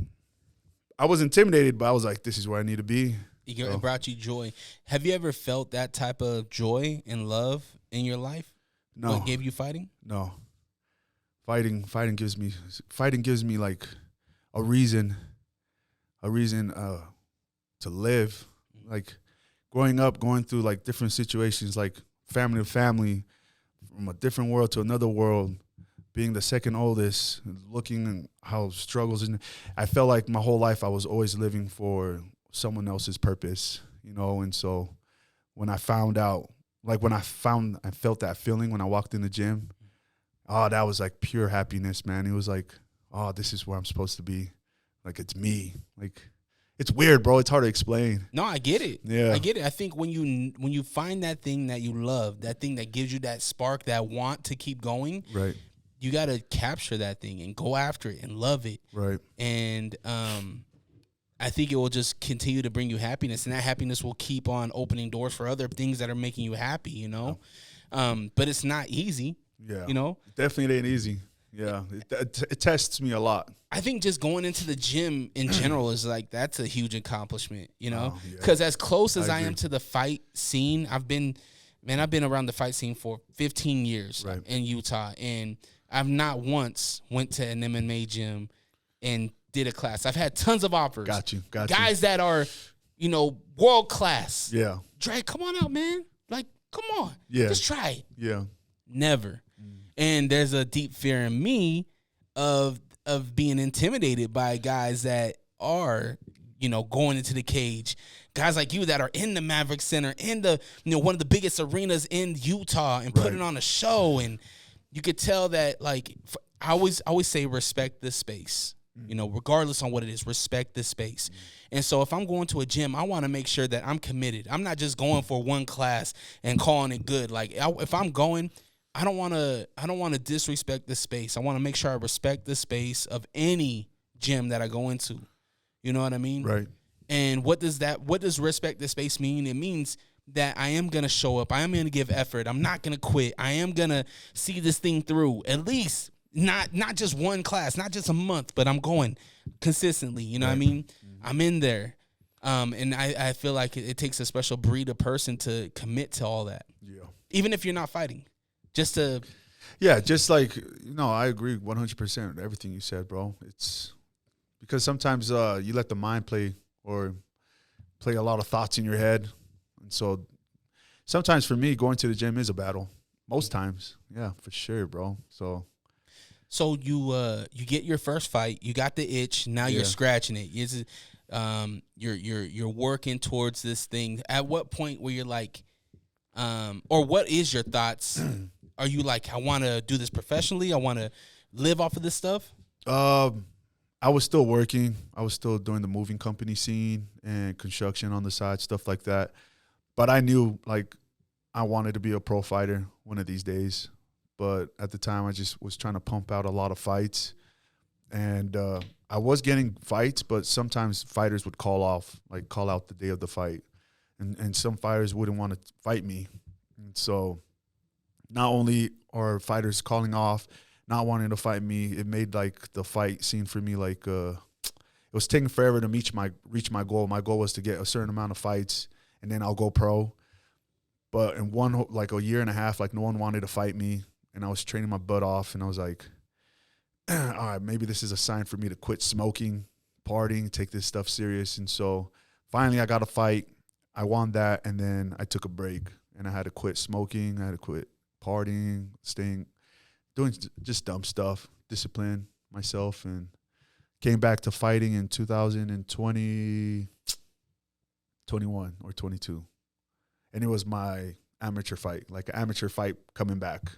I was intimidated, but I was like, this is where I need to be. It brought you joy. Have you ever felt that type of joy and love in your life? No. What gave you fighting? No. Fighting gives me like a reason to live. Like, growing up, going through like different situations, like family to family, from a different world to another world, being the second oldest, looking at how struggles, and I felt like my whole life I was always living for someone else's purpose, you know. And so when I found out, like I felt that feeling when I walked in the gym, that was like pure happiness, man. It was like, this is where I'm supposed to be. Like, it's me. Like, it's weird, bro. It's hard to explain. No, I get it. Yeah. I get it. I think when you find that thing that you love, that thing that gives you that spark, that want to keep going, Right. you got to capture that thing and go after it and love it. Right. And I think it will just continue to bring you happiness, and that happiness will keep on opening doors for other things that are making you happy, you know? But it's not easy. Yeah. You know? Definitely ain't easy. Yeah. It tests me a lot. I think just going into the gym in general is like, that's a huge accomplishment, you know? Oh, yeah. Because as close as I agree. am to the fight scene, I've been around the fight scene for 15 years Right. in Utah, and I've not once went to an MMA gym and did a class. I've had tons of offers. Got you. Guys that are, you know, world class. Yeah. Dre, come on out, man. Like, come on. Yeah. Just try it. Yeah. Never. And there's a deep fear in me of being intimidated by guys that are, you know, going into the cage. Guys like you that are in the Maverick Center, in the, you know, one of the biggest arenas in Utah, and putting on a show. And you could tell that, like, I always say respect this space. You know, regardless on what it is, respect this space. And so if I'm going to a gym, I want to make sure that I'm committed. I'm not just going for one class and calling it good. Like, if I'm going, I don't want to disrespect the space. I want to make sure I respect the space of any gym that I go into. You know what I mean? Right. And what does respect the space mean? It means that I am going to show up. I am going to give effort. I'm not going to quit. I am going to see this thing through, at least not just one class, not just a month, but I'm going consistently. You know what I mean? I'm in there. And I feel like it takes a special breed of person to commit to all that. Yeah. Even if you're not fighting. Just to... Yeah, just like, you know, I agree 100% with everything you said, bro. It's because sometimes you let the mind play a lot of thoughts in your head. And so sometimes for me, going to the gym is a battle. Most times. Yeah, for sure, bro. So you get your first fight, you got the itch, now you're scratching it. You're working towards this thing. At what point where you're like, or what is your thoughts? Are you like, I want to do this professionally? I want to live off of this stuff? I was still working. I was still doing the moving company scene and construction on the side, stuff like that. But I knew, like, I wanted to be a pro fighter one of these days. But at the time, I just was trying to pump out a lot of fights. And I was getting fights, but sometimes fighters would call out the day of the fight. And some fighters wouldn't want to fight me. And so not only are fighters calling off, not wanting to fight me, it made, like, the fight scene for me, like, it was taking forever to reach my goal. My goal was to get a certain amount of fights, and then I'll go pro. But in a year and a half, like, no one wanted to fight me, and I was training my butt off, and I was like, all right, maybe this is a sign for me to quit smoking, partying, take this stuff serious. And so finally I got a fight. I won that, and then I took a break, and I had to quit smoking. I had to quit partying, doing just dumb stuff, discipline myself, and came back to fighting in 2021 or 22. And it was my amateur fight, like an amateur fight coming back.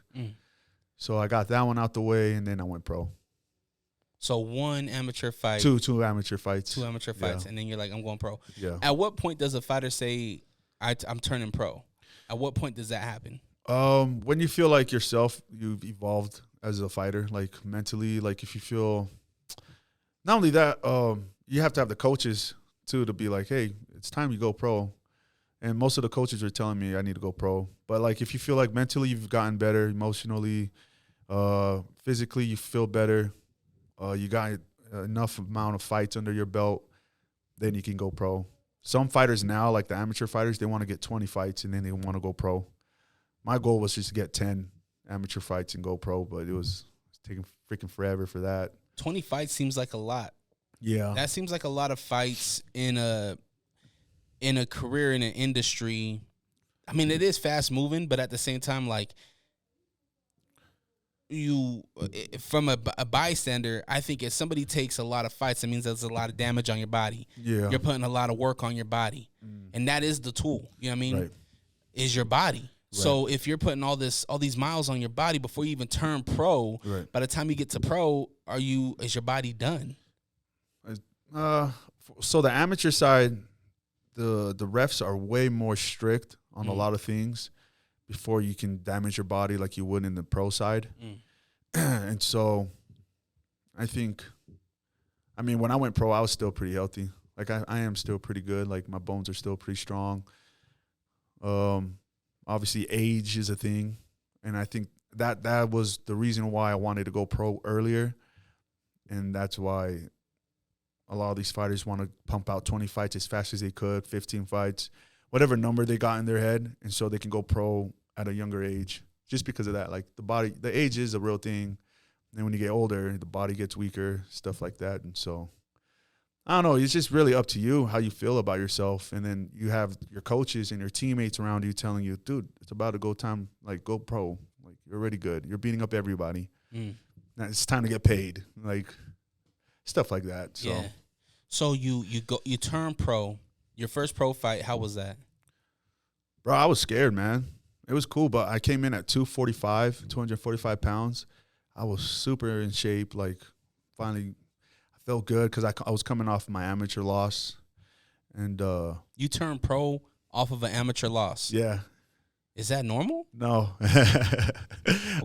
So I got that one out the way, and then I went pro. So one amateur fight. Two amateur fights. Two amateur fights, and then you're like, I'm going pro. Yeah. At what point does a fighter say, I'm turning pro? At what point does that happen? When you feel like you've evolved as a fighter, like mentally, like if you feel, not only that, you have to have the coaches too to be like, hey, it's time you go pro. And most of the coaches are telling me I need to go pro. But like if you feel like mentally you've gotten better, emotionally, physically you feel better, you got enough amount of fights under your belt, then you can go pro. Some fighters now, like the amateur fighters, they want to get 20 fights and then they want to go pro. My goal was just to get 10 amateur fights and go pro, but it was taking freaking forever for that. 20 fights seems like a lot. Yeah. That seems like a lot of fights in a career, in an industry. I mean, it is fast moving, but at the same time, like, you, from a bystander, I think if somebody takes a lot of fights, it means there's a lot of damage on your body. Yeah. You're putting a lot of work on your body. And that is the tool, you know what I mean? Right. Is your body. Right. So if you're putting all these miles on your body before you even turn pro, by the time you get to pro, is your body done? So the amateur side, the refs are way more strict on a lot of things before you can damage your body like you would in the pro side. And so I think, I mean, when I went pro, I was still pretty healthy. Like I am still pretty good. Like my bones are still pretty strong. Obviously age is a thing. And I think that was the reason why I wanted to go pro earlier. And that's why a lot of these fighters want to pump out 20 fights as fast as they could, 15 fights, whatever number they got in their head, and so they can go pro at a younger age just because of that. Like the age is a real thing. And when you get older, the body gets weaker, stuff like that. And so, I don't know, it's just really up to you how you feel about yourself. And then you have your coaches and your teammates around you telling you, dude, it's about to go time, like go pro. Like you're already good. You're beating up everybody. Now it's time to get paid. Like stuff like that. So. Yeah. So you turn pro. Your first pro fight, how was that? Bro, I was scared, man. It was cool, but I came in at 245 pounds. I was super in shape. Like, finally, I felt good because I was coming off my amateur loss. And you turned pro off of an amateur loss. Yeah. Is that normal? No.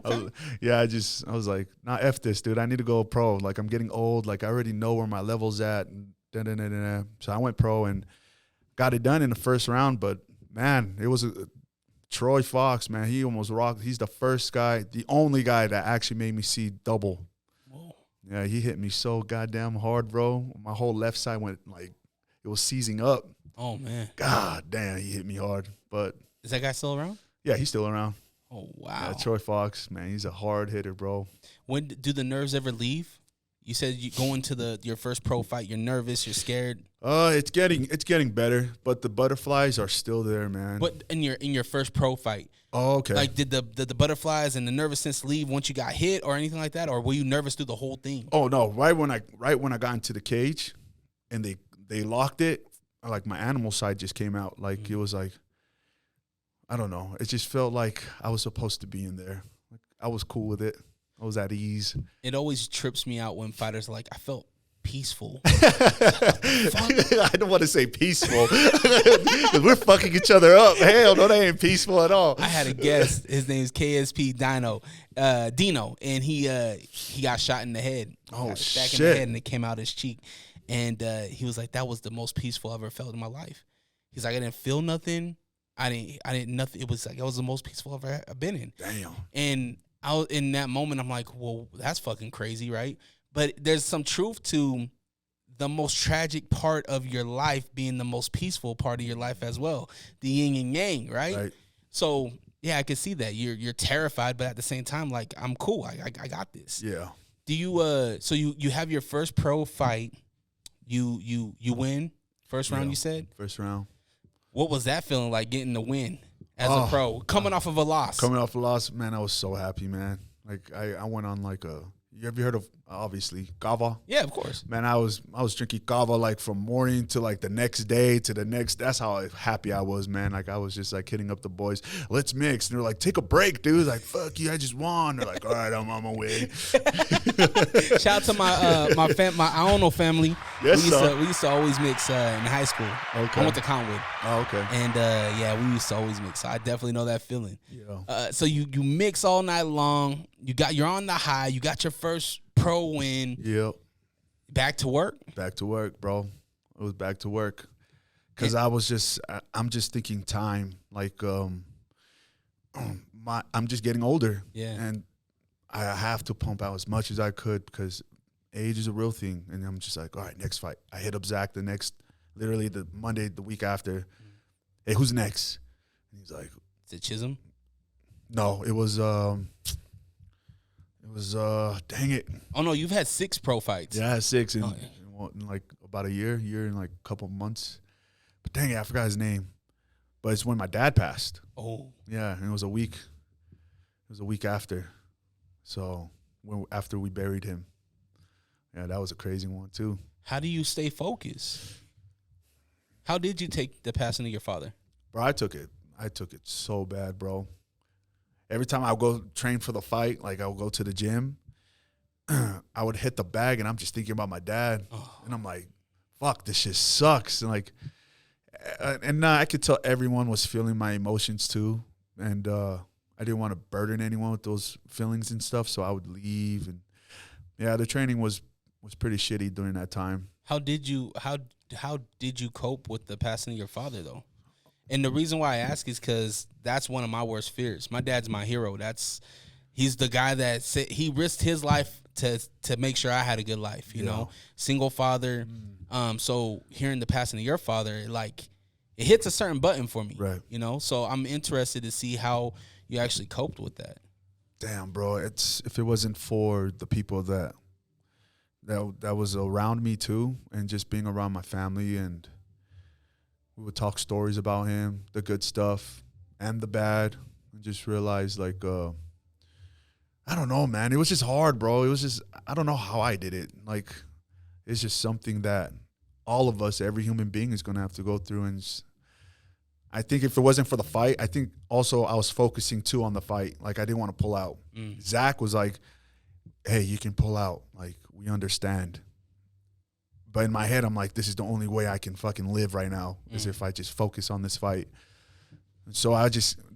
Okay. I was like, nah, F this, dude. I need to go pro. Like, I'm getting old. Like, I already know where my level's at. And so I went pro and got it done in the first round. But, man, it was Troy Fox, man. He almost rocked. He's the first guy, the only guy that actually made me see double. Whoa. Yeah, he hit me so goddamn hard, bro. My whole left side went, like, it was seizing up. Oh, man. God damn, he hit me hard. But is that guy still around? yeah, he's still around. Oh, wow. Yeah, Troy Fox, man, he's a hard hitter, bro. When do the nerves ever leave? You said you go into your first pro fight, you're nervous, you're scared. It's getting better, but the butterflies are still there, man. But in your first pro fight, oh, okay. like did the butterflies and the nervousness leave once you got hit or anything like that, or were you nervous through the whole thing? Oh no, right when I got into the cage, and they locked it, like my animal side just came out. Like it was like, I don't know. It just felt like I was supposed to be in there. Like I was cool with it. I was at ease. It always trips me out when fighters are like, I felt peaceful. I don't want to say peaceful. We're fucking each other up. Hell no, they ain't peaceful at all. I had a guest. His name's KSP Dino, and he got shot in the head. Oh, shit! In the head, and it came out his cheek. And he was like, "That was the most peaceful I've ever felt in my life." He's like, "I didn't feel nothing. I didn't nothing. It was like it was the most peaceful I've ever been in." Damn. And I was in that moment. I'm like, "Well, that's fucking crazy, right?" But there's some truth to the most tragic part of your life being the most peaceful part of your life as well. The yin and yang, right? So yeah, I can see that you're terrified, but at the same time, like I'm cool. I got this. Yeah. Do you so you have your first pro fight? You win first round. Yeah. You said First round. What was that feeling like getting the win as a pro, coming off of a loss? Coming off a loss, man, I was so happy, man. Like I went on like have you heard of obviously kava? Yeah, of course. Man, I was drinking kava like from morning to like the next day to the next. That's how happy I was, man. Like I was just like hitting up the boys, let's mix. And they're like, take a break, dude. Like, fuck you, I just won. They're like, all right, I'm on my way. Shout out to my Iono family. Yes, we used to always mix in high school. Okay. I went to Conwood. Oh, okay. And yeah, we used to always mix. So I definitely know that feeling. Yeah. So you mix all night long. You're on the high. You got your first pro win. Yep. Back to work? Back to work, bro. It was back to work. Because I'm just thinking time. Like, I'm just getting older. Yeah. And I have to pump out as much as I could because age is a real thing. And I'm just like, all right, next fight. I hit up Zach literally the Monday, the week after. Hey, who's next? And he's like. Is it Chisholm? No, it was dang it. Oh, no, you've had 6 pro fights. Yeah, I had 6 in Oh, like about a year and like a couple months. But dang it, I forgot his name. But it's when my dad passed. Oh. Yeah, and it was a week. It was a week after. So after we buried him. Yeah, that was a crazy one too. How do you stay focused? How did you take the passing of your father? Bro, I took it so bad, bro. Every time I would go train for the fight, like I would go to the gym, I would hit the bag and I'm just thinking about my dad. Oh. And I'm like, fuck, this shit sucks. And like, I could tell everyone was feeling my emotions too. And I didn't want to burden anyone with those feelings and stuff. So I would leave. And yeah, the training was pretty shitty during that time. How did you cope with the passing of your father though? And the reason why I ask is because that's one of my worst fears. My dad's my hero. He's the guy that said he risked his life to make sure I had a good life, you know, single father. So hearing the passing of your father, like, it hits a certain button for me, right? You know, so I'm interested to see how you actually coped with that. Damn, bro, if it wasn't for the people that was around me too, and just being around my family, and we would talk stories about him, the good stuff and the bad, and just realize like, I don't know, man. It was just hard, bro. It was just, I don't know how I did it. Like, it's just something that all of us, every human being is going to have to go through. And I think if it wasn't for the fight, I think also I was focusing too on the fight. Like, I didn't want to pull out. Zach was like, hey, you can pull out. Like, we understand. But in my head, I'm like, this is the only way I can fucking live right now, is if I just focus on this fight. And so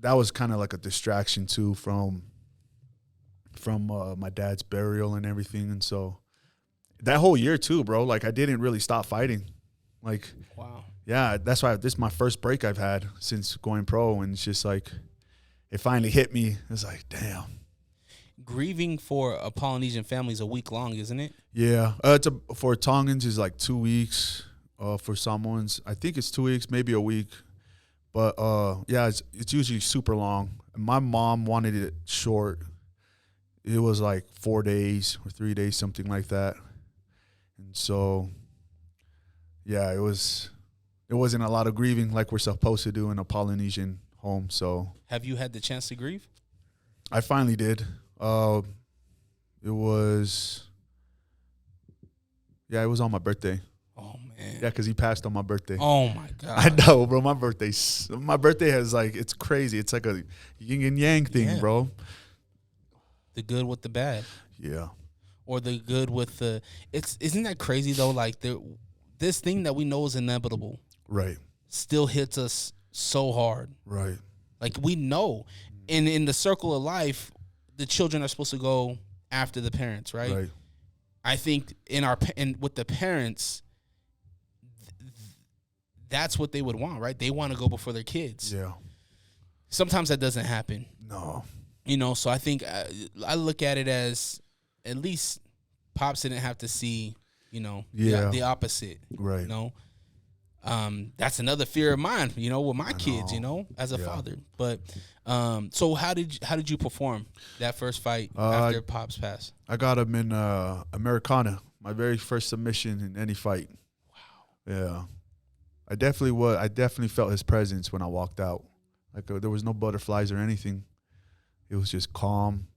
that was kind of like a distraction too from my dad's burial and everything. And so that whole year too, bro, like, I didn't really stop fighting. Like, wow. Yeah, that's why this is my first break I've had since going pro. And it's just like, it finally hit me. It's like, damn. Grieving for a Polynesian family is a week long, isn't it? Yeah. For Tongans is like 2 weeks. For Samoans, I think it's 2 weeks, maybe a week. But yeah, it's usually super long. My mom wanted it short. It was like 4 days or 3 days, something like that. And so, yeah, it wasn't a lot of grieving like we're supposed to do in a Polynesian home. So, have you had the chance to grieve? I finally did. It was on my birthday. Oh man. Yeah, because he passed on my birthday. Oh my God. I know, bro. My birthday has like, it's crazy. It's like a yin and yang thing, bro. The good with the bad. Yeah. Or the good with the, isn't that crazy though? Like, this thing that we know is inevitable. Right. Still hits us so hard. Right. Like, we know. And in the circle of life, the children are supposed to go after the parents, right? Right. I think with the parents, that's what they would want, right? They want to go before their kids. Yeah. Sometimes that doesn't happen. No. You know, so I think I look at it as, at least Pops didn't have to see, you know, the opposite. Right. You know, that's another fear of mine, you know, with my kids, you know, as a father. But so how did you perform that first fight after Pops passed? I got him in Americana, my very first submission in any fight. Wow. Yeah. I definitely felt his presence when I walked out. Like, there was no butterflies or anything. It was just calm.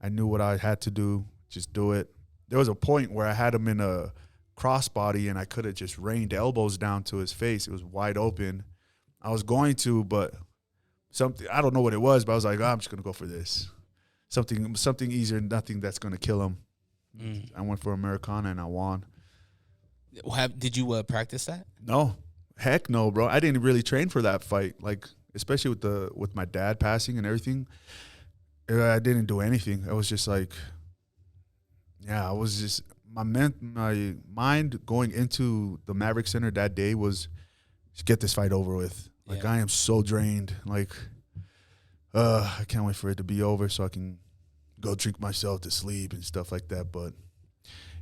I knew what I had to do, just do it. There was a point where I had him in a crossbody and I could have just rained elbows down to his face. It was wide open. I was going to, but I don't know what it was, but I was like, I'm just going to go for this. Something easier, nothing that's going to kill him. I went for Americana and I won. Did you practice that? No. Heck no, bro. I didn't really train for that fight. Like, especially with my dad passing and everything. I didn't do anything. I was just like, I was just, my mind going into the Maverick Center that day was just get this fight over with. Like, I am so drained. Like, I can't wait for it to be over so I can go drink myself to sleep and stuff like that. But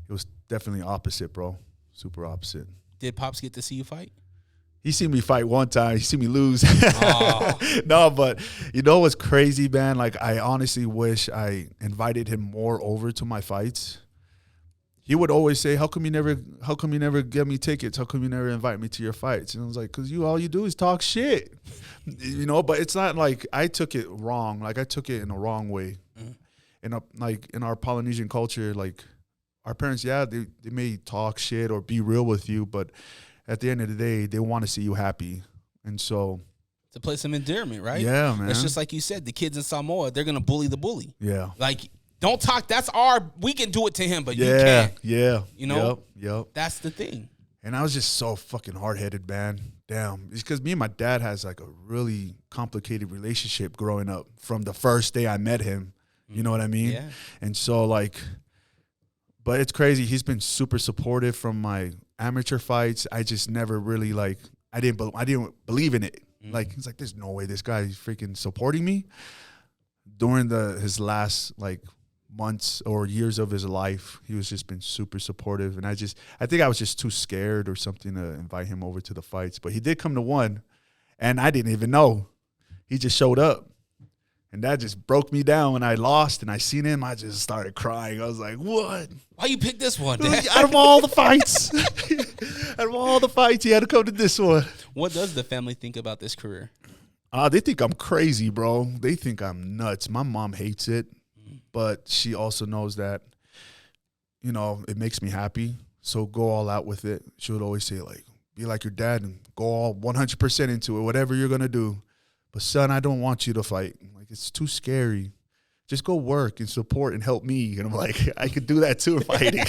it was definitely opposite, bro. Super opposite. Did Pops get to see you fight? He seen me fight one time. He seen me lose. No, but you know what's crazy, man? Like, I honestly wish I invited him more over to my fights. He would always say, how come you never get me tickets? How come you never invite me to your fights? And I was like, because all you do is talk shit. You know, but it's not like I took it wrong. Like, I took it in a wrong way. In our Polynesian culture, like, our parents, they may talk shit or be real with you, but at the end of the day, they want to see you happy. And so, to play some endearment, right? Yeah, man. It's just like you said, the kids in Samoa, they're going to bully the bully. Yeah. Like, don't talk. We can do it to him, but you can't. Yeah. You know? Yep. That's the thing. And I was just so fucking hard-headed, man. Damn. It's because me and my dad has like a really complicated relationship growing up from the first day I met him. You know what I mean? Yeah. And so like, but it's crazy. He's been super supportive from my amateur fights. I just never really like, I didn't believe in it. Like, he's like, there's no way this guy is freaking supporting me. During his last like months or years of his life, he was just been super supportive. And I think I was just too scared or something to invite him over to the fights. But he did come to one, and I didn't even know. He just showed up. And that just broke me down when I lost and I seen him. I just started crying. I was like, what? Why you pick this one, Dad? Out of all the fights. Out of all the fights, he had to come to this one. What does the family think about this career? They think I'm crazy, bro. They think I'm nuts. My mom hates it, but she also knows that, you know, it makes me happy. So go all out with it. She would always say, like, be like your dad and go all 100% into it, whatever you're going to do. But, son, I don't want you to fight. Like, it's too scary. Just go work and support and help me. And I'm like, I could do that too in fighting.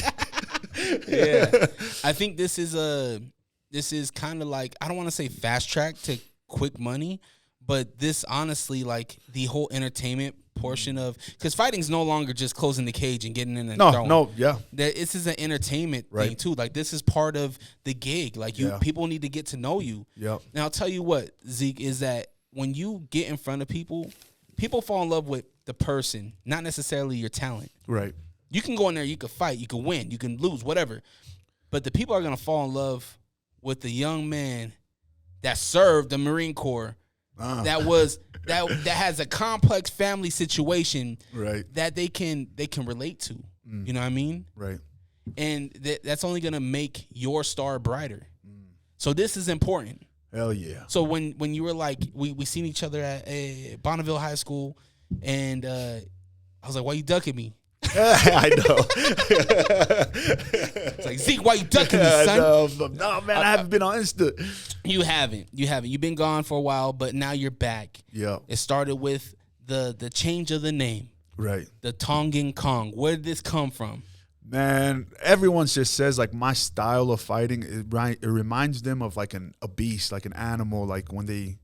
Yeah. I think this is kind of like, I don't want to say fast track to quick money, but this honestly, like the whole entertainment portion of, because fighting's no longer just closing the cage and getting in and throwing. No, yeah. This is an entertainment thing too. Like, this is part of the gig. Like, people need to get to know you. Yep. Now, I'll tell you what, Zeke, is that when you get in front of people, people fall in love with the person, not necessarily your talent. Right. You can go in there, you can fight, you can win, you can lose, whatever. But the people are going to fall in love with the young man that served the Marine Corps, that has a complex family situation, that they can relate to. You know what I mean? Right. And that's only going to make your star brighter. So this is important. Hell yeah. So when you were like, we seen each other at Bonneville High School, and I was like, why you ducking me? I know. It's like, Zeke, why you ducking me, son? No, man, I haven't been on Insta. You haven't. You've been gone for a while, but now you're back. Yeah. It started with the change of the name. Right. The Tongan Kong. Where did this come from? Man, everyone just says, like, my style of fighting, it reminds them of, like, a beast, like an animal, like when they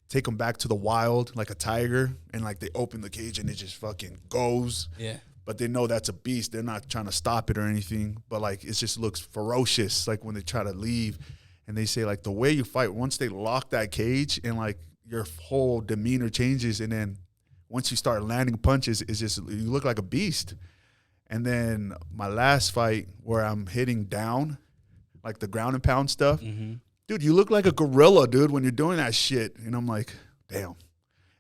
take them back to the wild, like a tiger, and, like, they open the cage and it just fucking goes. Yeah. But they know that's a beast. They're not trying to stop it or anything, but, like, it just looks ferocious, like, when they try to leave. And they say, like, the way you fight, once they lock that cage and, like, your whole demeanor changes, and then once you start landing punches, it's just, you look like a beast. And then my last fight where I'm hitting down, like the ground and pound stuff, dude, you look like a gorilla, dude, when you're doing that shit. And I'm like, damn.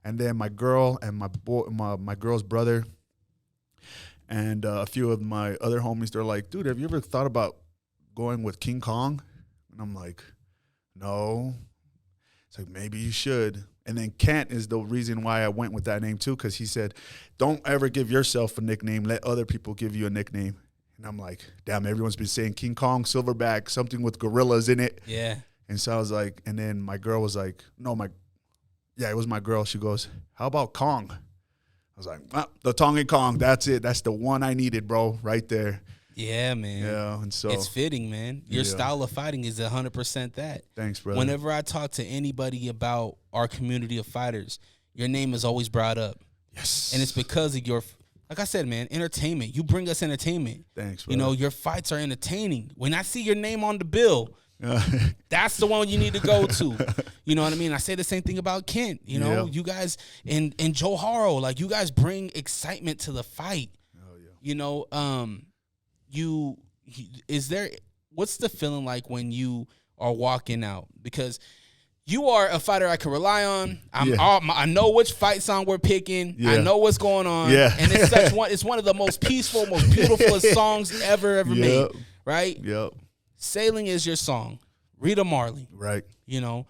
And then my girl and my girl's brother and a few of my other homies, they're like, dude, have you ever thought about going with King Kong? And I'm like, no. It's like, maybe you should. And then Kent is the reason why I went with that name too, because he said, don't ever give yourself a nickname. Let other people give you a nickname. And I'm like, damn, everyone's been saying King Kong, Silverback, something with gorillas in it. Yeah. And so I was like, and then my girl was like, it was my girl. She goes, how about Kong? I was like, the Tongan Kong, that's it. That's the one I needed, bro, right there. Yeah, man. Yeah, and so it's fitting, man. Your style of fighting is 100% that. Thanks, brother. Whenever I talk to anybody about our community of fighters, your name is always brought up. Yes. And it's because of your, like I said, man, entertainment. You bring us entertainment. Thanks, brother. You know, your fights are entertaining. When I see your name on the bill, that's the one you need to go to. You know what I mean? I say the same thing about Kent. You know, you guys and Joe Haro, like, you guys bring excitement to the fight. Oh, yeah. You know, what's the feeling like when you are walking out? Because you are a fighter I can rely on. I know which fight song we're picking. I know what's going on. Yeah. And it's one of the most peaceful, most beautiful songs ever made. Right? Yep. Sailing is your song. Rita Marley. Right. You know,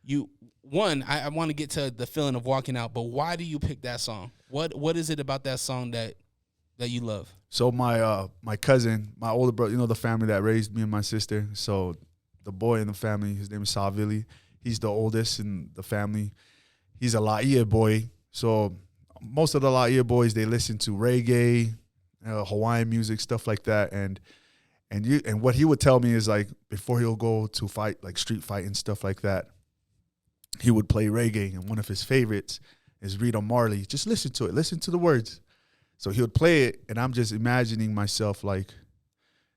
I want to get to the feeling of walking out, but why do you pick that song? What is it about that song that you love? So my cousin, my older brother, you know, the family that raised me and my sister. So the boy in the family, his name is Savili. He's the oldest in the family. He's a Laia boy. So most of the Laia boys, they listen to reggae, Hawaiian music, stuff like that. And And what he would tell me is like before he'll go to fight, like street fight and stuff like that, he would play reggae, and one of his favorites is Rita Marley. Just listen to it, listen to the words. So he would play it, and I'm just imagining myself like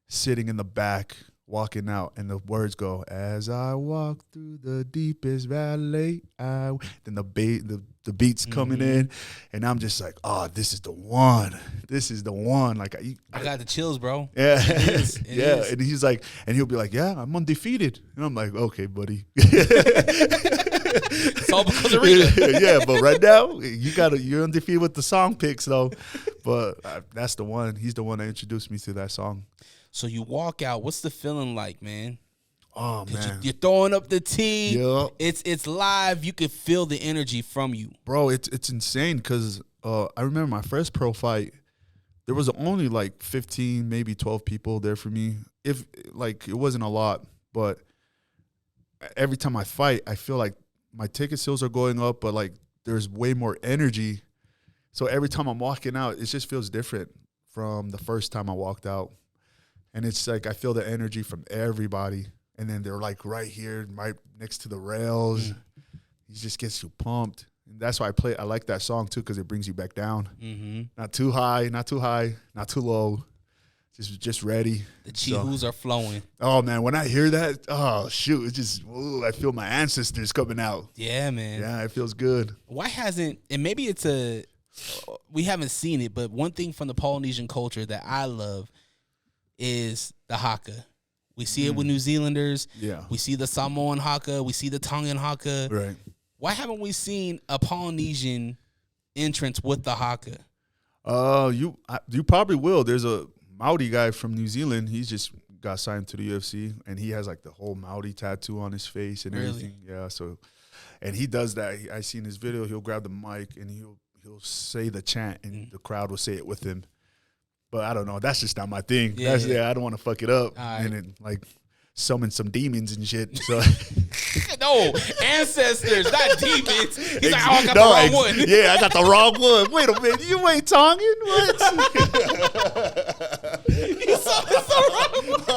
sitting in the back, walking out, and the words go, "As I walk through the deepest valley," then the beats coming in, and I'm just like, "Oh, this is the one. This is the one." Like I got the chills, bro. Yeah, It is. And he's like, and he'll be like, "Yeah, I'm undefeated," and I'm like, "Okay, buddy." It's all because of Rita. Yeah, but right now you're undefeated with the song picks though. But that's the one. He's the one that introduced me to that song. So you walk out. What's the feeling like, man? Oh man, You're throwing up the T. Yep. It's live. You can feel the energy from you, bro. It's insane because I remember my first pro fight. There was only like 15, maybe 12 people there for me. If like it wasn't a lot, but every time I fight, I feel like my ticket sales are going up, but like there's way more energy. So every time I'm walking out, it just feels different from the first time I walked out. And it's like I feel the energy from everybody. And then they're like right here, right next to the rails. It just gets you pumped. And that's why I like that song too, because it brings you back down. Not too high, not too high, not too low. Just ready. The chi-hoos are flowing. Oh man, when I hear that, oh shoot, it's just I feel my ancestors coming out. Yeah, man. Yeah, it feels good. Why hasn't, and maybe we haven't seen it, but one thing from the Polynesian culture that I love is the haka. We see it with New Zealanders. Yeah. We see the Samoan haka. We see the Tongan haka. Right. Why haven't we seen a Polynesian entrance with the haka? You probably will. There's a Maori guy from New Zealand. He's just got signed to the UFC, and he has like the whole Maori tattoo on his face and everything. Yeah. So, and he does that. I seen his video. He'll grab the mic and he'll say the chant, and the crowd will say it with him. But I don't know. That's just not my thing. Yeah, I don't want to fuck it up right. and then like summon some demons and shit. So no, ancestors, not demons. He's like, oh, I got the wrong one. Yeah, I got the wrong one. Wait a minute, you ain't Tongan? What? You summoned the wrong one.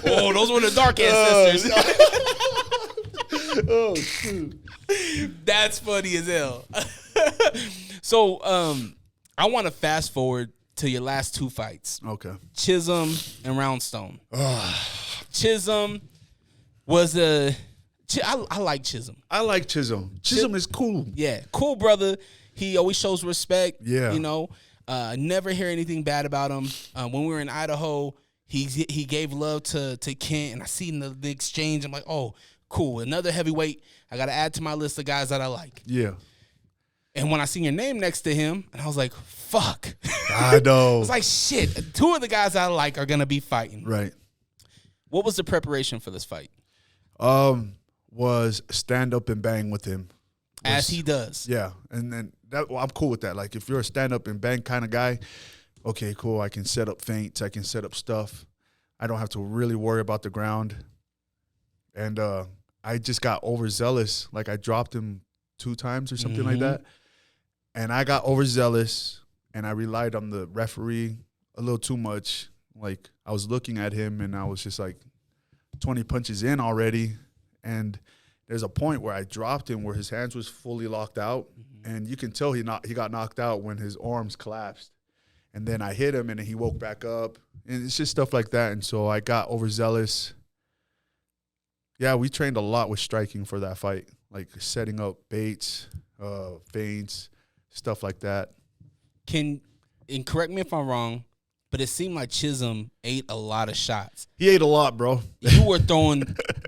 Oh, those were the dark ancestors. Oh shoot, that's funny as hell. So, I want to fast forward to your last two fights. Okay. Chisholm and Roundstone. Chisholm was I like Chisholm. I like Chisholm. Chisholm is cool. Yeah, cool brother. He always shows respect. Yeah. You know, never hear anything bad about him. When we were in Idaho, he gave love to Kent, and I seen the exchange. I'm like, oh, cool. Another heavyweight I got to add to my list of guys that I like. Yeah. And when I seen your name next to him, and I was like, fuck. I know. I was like, shit, two of the guys I like are going to be fighting. Right. What was the preparation for this fight? Was stand up and bang with him. As he does. Yeah. And then I'm cool with that. Like if you're a stand up and bang kind of guy, okay, cool. I can set up feints. I can set up stuff. I don't have to really worry about the ground. And I just got overzealous. Like I dropped him 2 times or something like that. And I got overzealous, and I relied on the referee a little too much. Like, I was looking at him, and I was just like 20 punches in already. And there's a point where I dropped him where his hands was fully locked out. And you can tell he got knocked out when his arms collapsed. And then I hit him, and then he woke back up. And it's just stuff like that. And so I got overzealous. Yeah, we trained a lot with striking for that fight, like setting up baits, feints, stuff like that. And correct me if I'm wrong, but it seemed like Chisholm ate a lot of shots. He ate a lot, bro. You were throwing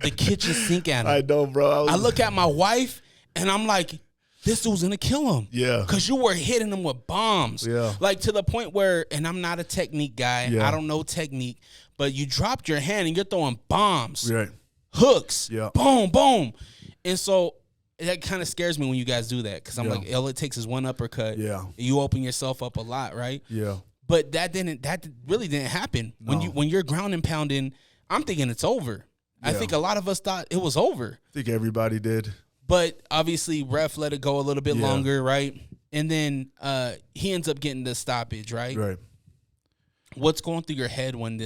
the kitchen sink at him. I know, bro. I look at my wife, and I'm like, this dude's going to kill him. Yeah. Because you were hitting him with bombs. Yeah. Like to the point where, and I'm not a technique guy. Yeah. I don't know technique. But you dropped your hand, and you're throwing bombs. Right. Hooks. Yeah. Boom, boom. And so that kind of scares me when you guys do that, because I'm Yeah. like, all it takes is one uppercut. Yeah. You open yourself up a lot, right? Yeah. But that really didn't happen. No. When you're ground and pounding, I'm thinking it's over. I Yeah. think a lot of us thought it was over. I think everybody did. But obviously, ref let it go a little bit Yeah. longer, right? And then he ends up getting the stoppage, right? Right. What's going through your head when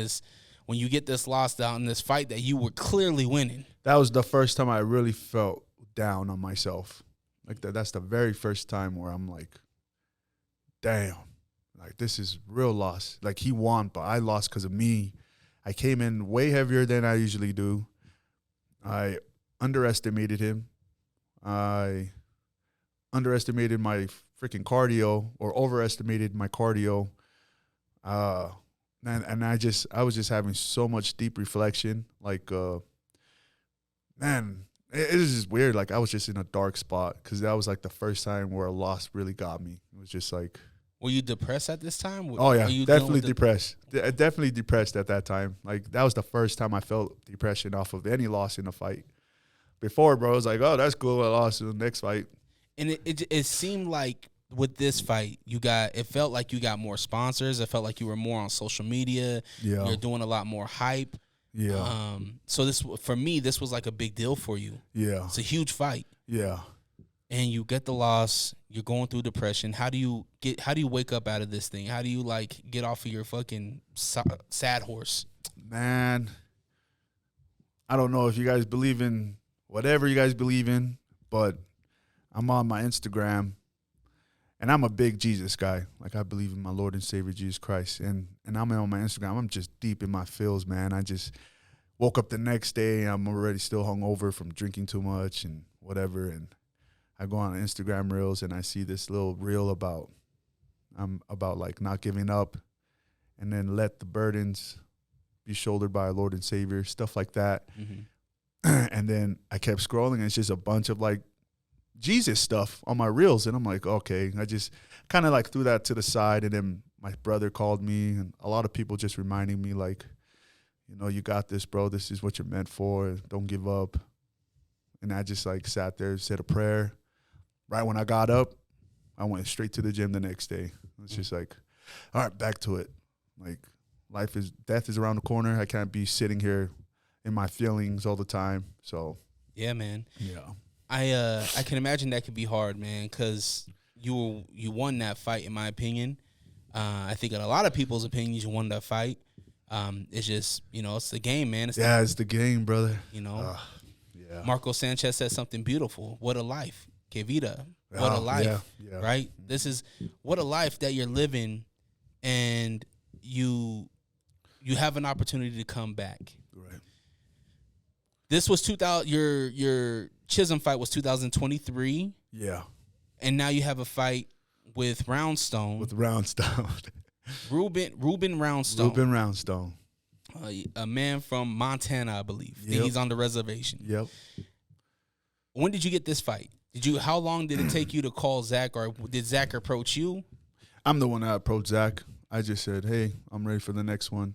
you get this loss down in this fight that you were clearly winning? That was the first time I really felt down on myself. Like that's the very first time where I'm like, damn, like this is real loss. Like he won, but I lost because of me. I came in way heavier than I usually do. I underestimated him. I underestimated my freaking cardio, or overestimated my cardio. And I was just having so much deep reflection. Like, man, it was just weird. Like I was just in a dark spot because that was like the first time where a loss really got me. It was just like. Were you depressed at this time? Oh yeah, definitely depressed. Definitely depressed at that time. Like that was the first time I felt depression off of any loss in a fight. Before, bro, I was like, oh, that's cool. I lost in the next fight. And it seemed like with this fight, it felt like you got more sponsors. It felt like you were more on social media. Yeah. You're doing a lot more hype. Yeah. So for me, this was like a big deal for you. Yeah. It's a huge fight. Yeah. And you get the loss. You're going through depression. How do you wake up out of this thing? How do you like get off of your fucking sad horse? Man, I don't know if you guys believe in whatever you guys believe in, but I'm on my Instagram, and I'm a big Jesus guy. Like I believe in my Lord and Savior Jesus Christ, and I'm on my Instagram. I'm just deep in my feels, man. I just woke up the next day. I'm already still hungover from drinking too much and whatever, and I go on Instagram Reels and I see this little reel about like not giving up, and then let the burdens be shouldered by our Lord and Savior, stuff like that. Mm-hmm. And then I kept scrolling, and it's just a bunch of like Jesus stuff on my reels, and I'm like, okay. I just kind of like threw that to the side, and then my brother called me, and a lot of people just reminding me like, you know, you got this, bro. This is what you're meant for. Don't give up. And I just like sat there, said a prayer. Right when I got up, I went straight to the gym the next day. It's just like, all right, back to it. Like death is around the corner. I can't be sitting here in my feelings all the time. So yeah, man. Yeah. I can imagine that could be hard, man, because you won that fight, in my opinion. I think in a lot of people's opinions, you won that fight. It's just, you know, it's the game, man. It's the game, brother. You know, yeah. Marco Sanchez said something beautiful. What a life. Que vida. What a life. Yeah. Right? This is what a life that you're living, and you have an opportunity to come back. Right. This was 2000. Your Chisholm fight was 2023. Yeah. And now you have a fight with Roundstone. Ruben Roundstone. Ruben Roundstone. A man from Montana, I believe. Yep. He's on the reservation. Yep. When did you get this fight? How long did it take you to call Zach, or did Zach approach you? I'm the one that approached Zach. I just said, hey, I'm ready for the next one.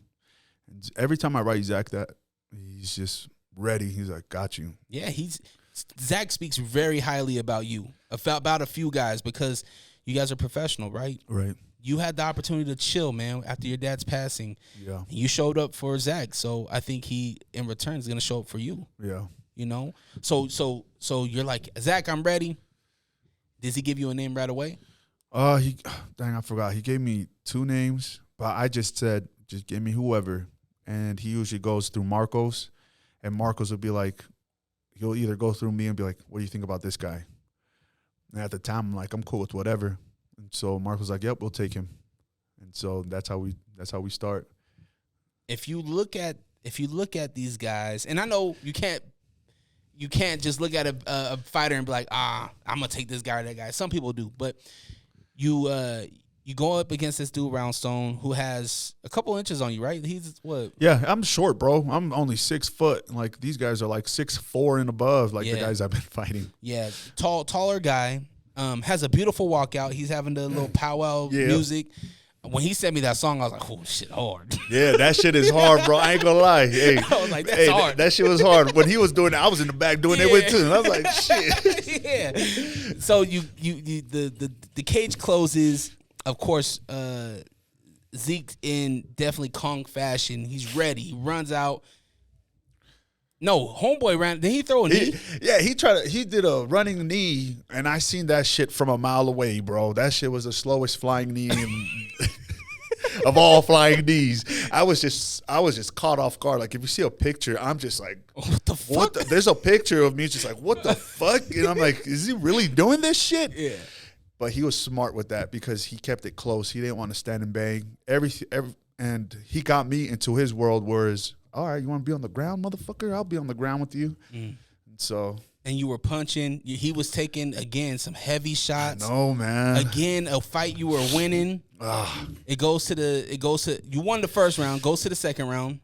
And every time I write Zach that, he's just ready. He's like, got you. Yeah, Zach speaks very highly about you, about a few guys, because you guys are professional, right? Right. You had the opportunity to chill, man, after your dad's passing. Yeah. You showed up for Zach, so I think he, in return, is going to show up for you. Yeah. You know? So you're like, Zach, I'm ready. Does he give you a name right away? I forgot. He gave me 2 names, but I just said, just give me whoever. And he usually goes through Marcos, and Marcos will be like, he'll either go through me and be like, what do you think about this guy? And at the time, I'm like, I'm cool with whatever. And so Marcos was like, yep, we'll take him. And so that's how we start. If you look at these guys, and I know you can't just look at a fighter and be like, I'm gonna take this guy or that guy. Some people do, but you go up against this dude Roundstone, who has a couple inches on you, right? He's what? Yeah, I'm short, bro. I'm only 6 foot. Like these guys are like 6'4" and above, like the guys I've been fighting. Yeah, taller guy. Has a beautiful walkout. He's having the little powwow music. When he sent me that song, I was like, oh, shit, hard. Yeah, that shit is hard, bro. I ain't gonna lie. Hey, I was like, that's hard. That shit was hard. When he was doing it, I was in the back doing it with too. And I was like, shit. Yeah. So the cage closes. Of course, Zeke in definitely Kong fashion. He's ready. He runs out. No, homeboy ran. Did he throw a knee? Yeah, he did a running knee, and I seen that shit from a mile away, bro. That shit was the slowest flying knee of all flying knees. I was just caught off guard. Like if you see a picture, I'm just like, what the fuck? There's a picture of me just like, what the fuck? And I'm like, is he really doing this shit? Yeah. But he was smart with that because he kept it close. He didn't want to stand and bang. And he got me into his world, whereas, all right, you want to be on the ground, motherfucker? I'll be on the ground with you. And you were punching. He was taking, again, some heavy shots. No, man. Again, a fight you were winning. It goes to you won the first round, goes to the second round,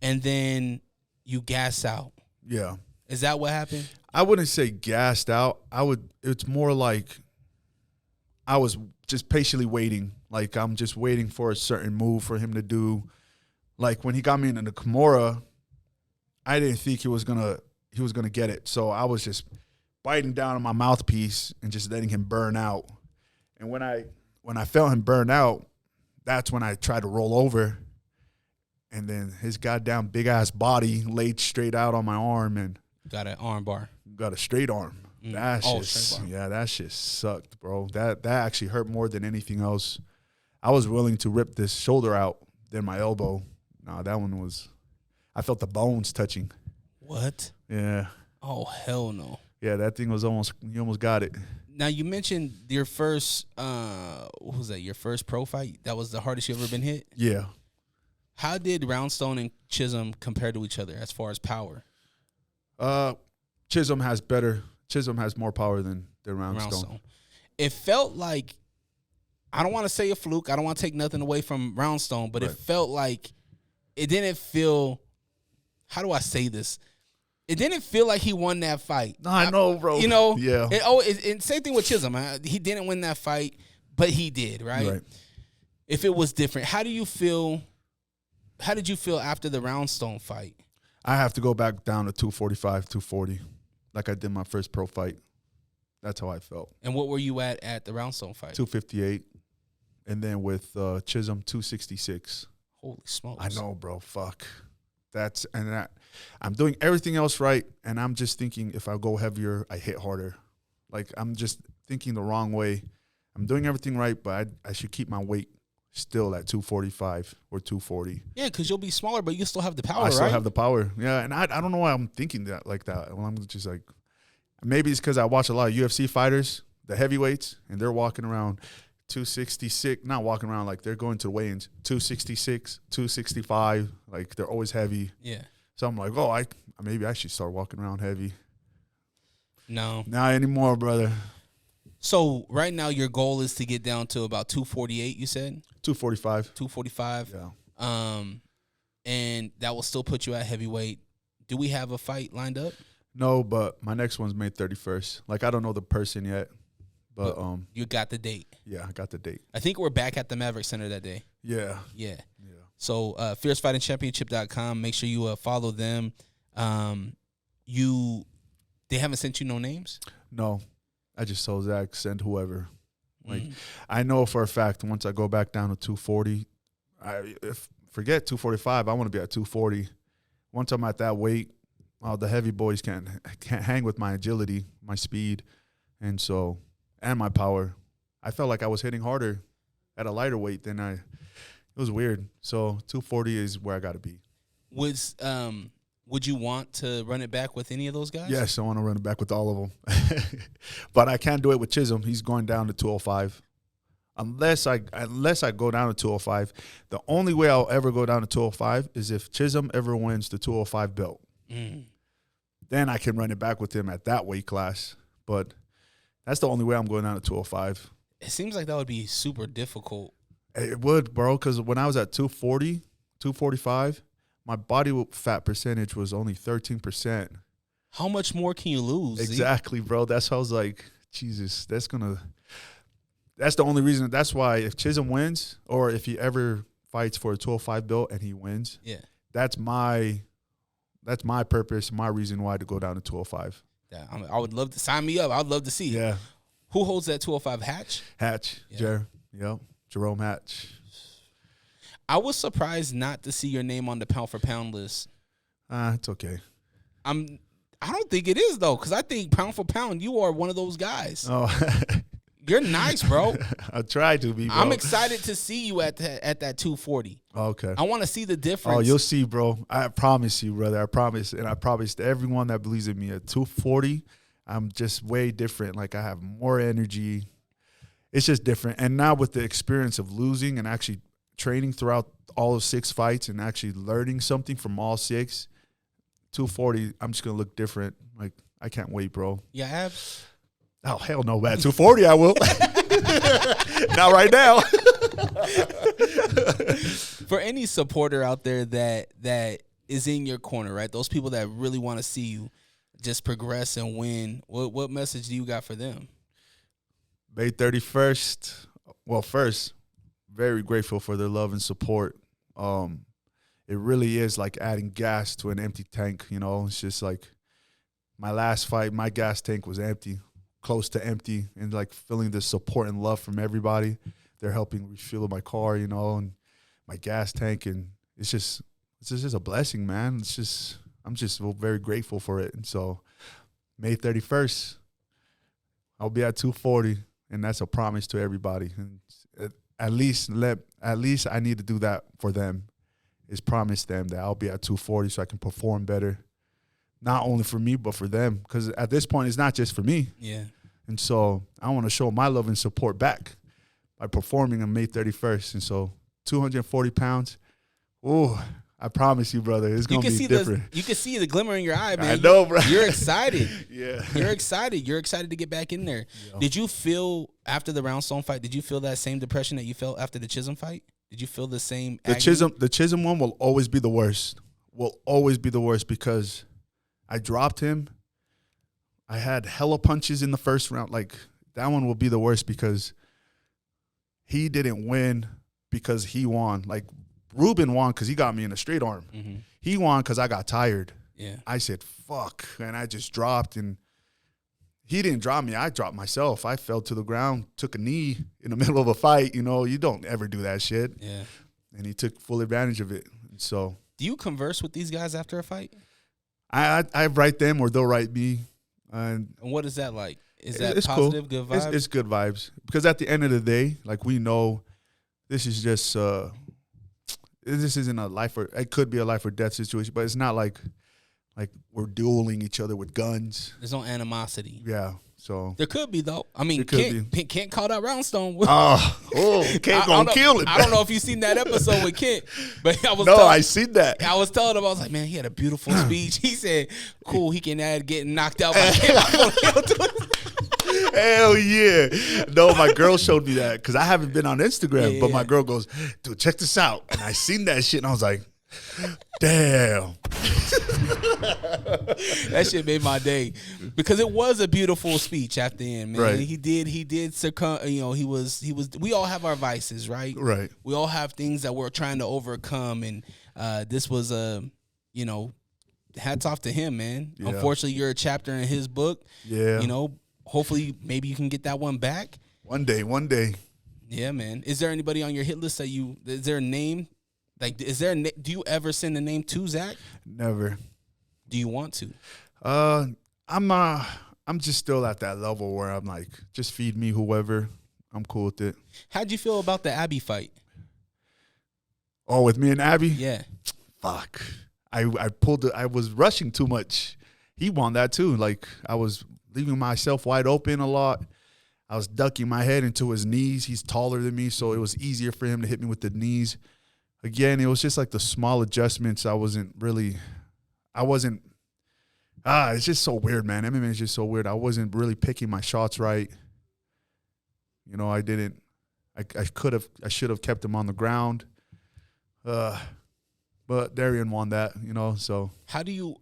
and then you gas out. Yeah. Is that what happened? I wouldn't say gassed out. It's more like I was just patiently waiting. Like I'm just waiting for a certain move for him to do. Like when he got me into the Kimura, I didn't think he was gonna get it. So I was just biting down on my mouthpiece and just letting him burn out. And when I felt him burn out, that's when I tried to roll over. And then his goddamn big ass body laid straight out on my arm and got an arm bar. Got a straight arm. That shit sucked, bro. That actually hurt more than anything else. I was willing to rip this shoulder out than my elbow. Nah, that one was. I felt the bones touching. What? Yeah. Oh hell no. Yeah, that thing was you almost got it. Now you mentioned your first. What was that? Your first pro fight? That was the hardest you ever been hit. Yeah. How did Roundstone and Chisholm compare to each other as far as power? Chisholm has more power than Roundstone. It felt like, I don't want to say a fluke. I don't want to take nothing away from Roundstone, but It felt like it didn't feel, how do I say this? It didn't feel like he won that fight. No, I know, bro. You know? Yeah. Same thing with Chisholm. He didn't win that fight, but he did, right? If it was different, how did you feel after the Roundstone fight? I have to go back down to 245, 240, like I did my first pro fight. That's how I felt. And what were you at the Roundstone fight? 258. And then with Chisholm, 266. Holy smokes. I know, bro. Fuck. I'm doing everything else right, and I'm just thinking if I go heavier, I hit harder. Like, I'm just thinking the wrong way. I'm doing everything right, but I should keep my weight still at 245 or 240. Yeah, because you'll be smaller, but you still have the power, right? I still have the power. Yeah, and I don't know why I'm thinking that like that. Well, I'm just like, maybe it's because I watch a lot of UFC fighters, the heavyweights, and they're walking around 266, not walking around like they're going to the weigh-ins, 266, 265, like they're always heavy. Yeah. So I'm like, maybe I should start walking around heavy. No. Not anymore, brother. So right now your goal is to get down to about 248, you said? 245. 245. Yeah. And that will still put you at heavyweight. Do we have a fight lined up? No, but my next one's May 31st. Like, I don't know the person yet, but you got the date. Yeah, I got the date. I think we're back at the Maverick Center that day. Yeah. Yeah. So fiercefightingchampionship.com. Make sure you follow them. They haven't sent you no names? No. I just told Zach, send whoever. Like, I know for a fact once I go back down to 240, forget 245, I want to be at 240. Once I'm at that weight, the heavy boys can't hang with my agility, my speed, and my power. I felt like I was hitting harder at a lighter weight than it was weird. So 240 is where I got to be. Would you want to run it back with any of those guys? Yes, I want to run it back with all of them. But I can't do it with Chisholm. He's going down to 205. Unless I go down to 205, the only way I'll ever go down to 205 is if Chisholm ever wins the 205 belt. Then I can run it back with him at that weight class. But that's the only way I'm going down to 205. It seems like that would be super difficult. It would, bro, because when I was at 240, 245, my body fat percentage was only 13%. How much more can you lose? Exactly, bro. That's how I was like, Jesus, that's the only reason. That's why if Chisholm wins, or if he ever fights for a 205 belt and he wins, that's my purpose, my reason why to go down to 205. Yeah, I would love to sign me up. I would love to see. Yeah. Who holds that 205? Hatch? Hatch. Yeah. Jerome Hatch. I was surprised not to see your name on the pound for pound list. It's okay. I don't think it is though, because I think pound for pound you are one of those guys. Oh. You're nice, bro. I try to be, bro. I'm excited to see you at that 240. Okay. I want to see the difference. Oh, you'll see, bro. I promise you, brother. I promise. And I promise to everyone that believes in me at 240, I'm just way different. Like, I have more energy. It's just different. And now with the experience of losing and actually training throughout all of 6 fights and actually learning something from all 6, 240, I'm just going to look different. Like, I can't wait, bro. Yeah, abs? Oh, hell no, man. 240, I will. Not right now. For any supporter out there that is in your corner, right? Those people that really want to see you just progress and win, what message do you got for them? May 31st. Well, first, very grateful for their love and support. It really is like adding gas to an empty tank, you know? It's just like my last fight, my gas tank was empty, close to empty, and like feeling the support and love from everybody. They're helping refuel my car, you know, and my gas tank, and it's just a blessing, man. I'm just very grateful for it. And so May 31st, I'll be at 240, and that's a promise to everybody. And at least I need to do that for them, is promise them that I'll be at 240 so I can perform better. Not only for me, but for them. Because at this point, it's not just for me. Yeah. And so I want to show my love and support back by performing on May 31st. And so 240 pounds, oh, I promise you, brother, it's going to be different. You can see the glimmer in your eye, man. I know, bro. You're excited. Yeah. You're excited. You're excited to get back in there. Yeah. Did you feel, after the Roundstone fight, did you feel that same depression that you felt after the Chisholm fight? Did you feel the same agony? The Chisholm one will always be the worst. Will always be the worst because I dropped him. I had hella punches in the first round. Like, that one will be the worst because he didn't win because he won. Like, Ruben won because he got me in a straight arm. Mm-hmm. He won because I got tired. Yeah. I said, fuck, and I just dropped, and he didn't drop me. I dropped myself. I fell to the ground, took a knee in the middle of a fight. You know, you don't ever do that shit. Yeah. And he took full advantage of it. So, do you converse with these guys after a fight? I write them or they'll write me. And what is that like? Is that it's positive, cool. Good vibes? It's good vibes. Because at the end of the day, like, we know this is just this isn't a life or it could be a life or death situation, but it's not like we're dueling each other with guns. There's no animosity. Yeah. So there could be, though. I mean, Kent called out Roundstone. Kent gonna kill it. I don't know if you've seen that episode with Kent, but I seen that. I was telling him, I was like, man, he had a beautiful speech. He said, cool, he can add getting knocked out by Kent. Hell yeah. No, my girl showed me that because I haven't been on Instagram, but my girl goes, dude, check this out. And I seen that shit, and I was like, damn. That shit made my day because it was a beautiful speech at the end, man. Right. He did succumb. You know, he was. We all have our vices, right? Right. We all have things that we're trying to overcome, and this was hats off to him, man. Yeah. Unfortunately, you're a chapter in his book. Yeah. You know, hopefully, maybe you can get that one back. One day. Yeah, man. Is there anybody on your hit list that is there a name? Like, do you ever send a name to Zach? Never. Do you want to? I'm just still at that level where I'm like, just feed me whoever. I'm cool with it. How'd you feel about the Abby fight? Oh, with me and Abby? Yeah. Fuck. I was rushing too much. He won that too. Like, I was leaving myself wide open a lot. I was ducking my head into his knees. He's taller than me, so it was easier for him to hit me with the knees. Again, it was just like the small adjustments. It's just so weird, man. MMA is just so weird. I wasn't really picking my shots right. You know, I should have kept him on the ground. But Darian won that, you know, so. How do you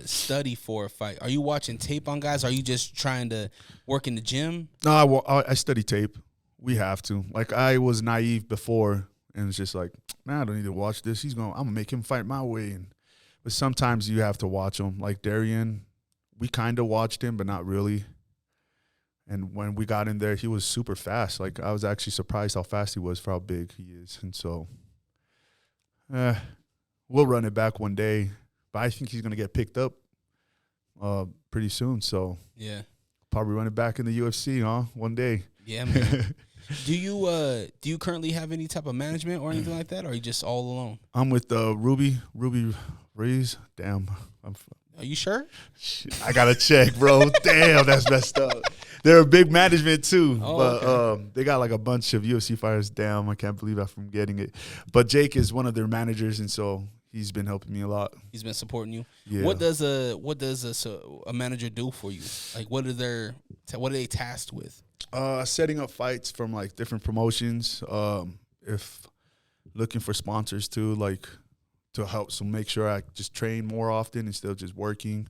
study for a fight? Are you watching tape on guys? Are you just trying to work in the gym? No, I study tape. We have to. Like, I was naive before. And it's just like, man, I don't need to watch this. I'm going to make him fight my way. But sometimes you have to watch him. Like Darian, we kind of watched him, but not really. And when we got in there, he was super fast. Like, I was actually surprised how fast he was for how big he is. And so, we'll run it back one day. But I think he's going to get picked up pretty soon. So, yeah. probably run it back in the UFC, huh? One day. Yeah, man. Do you currently have any type of management or anything like that, or are you just all alone? I'm with Ruby Rees. Damn. Are you sure? Shit, I gotta check, bro. Damn, that's messed up. They're a big management too, but they got like a bunch of UFC fighters. Damn, I can't believe I'm forgetting it. But Jake is one of their managers, and so he's been helping me a lot. He's been supporting you. Yeah. What does a manager do for you? Like, what are they tasked with? Setting up fights from like different promotions. If looking for sponsors too, like to help, so make sure I just train more often instead of just working.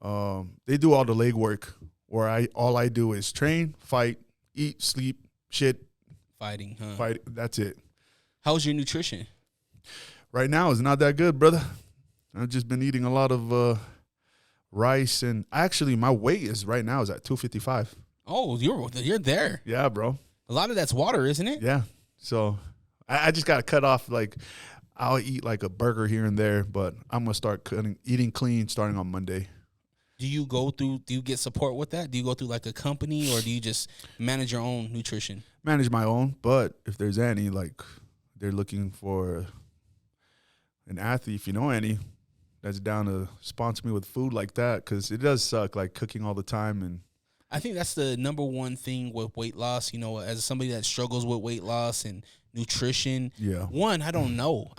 They do all the leg work, where all I do is train, fight, eat, sleep, shit, Fighting, huh? fight. That's it. How's your nutrition? Right now, it's not that good, brother. I've just been eating a lot of rice, and actually, my weight is right now is at 255. Oh, you're there. Yeah, bro. A lot of that's water, isn't it? Yeah. So I just got to cut off, like, I'll eat like a burger here and there, but I'm going to start eating clean starting on Monday. Do you get support with that? Do you go through like a company, or do you just manage your own nutrition? Manage my own, but if there's any, like, they're looking for an athlete, if you know any, that's down to sponsor me with food like that, because it does suck, like, cooking all the time. And I think that's the number one thing with weight loss. You know, as somebody that struggles with weight loss and nutrition, one, I don't know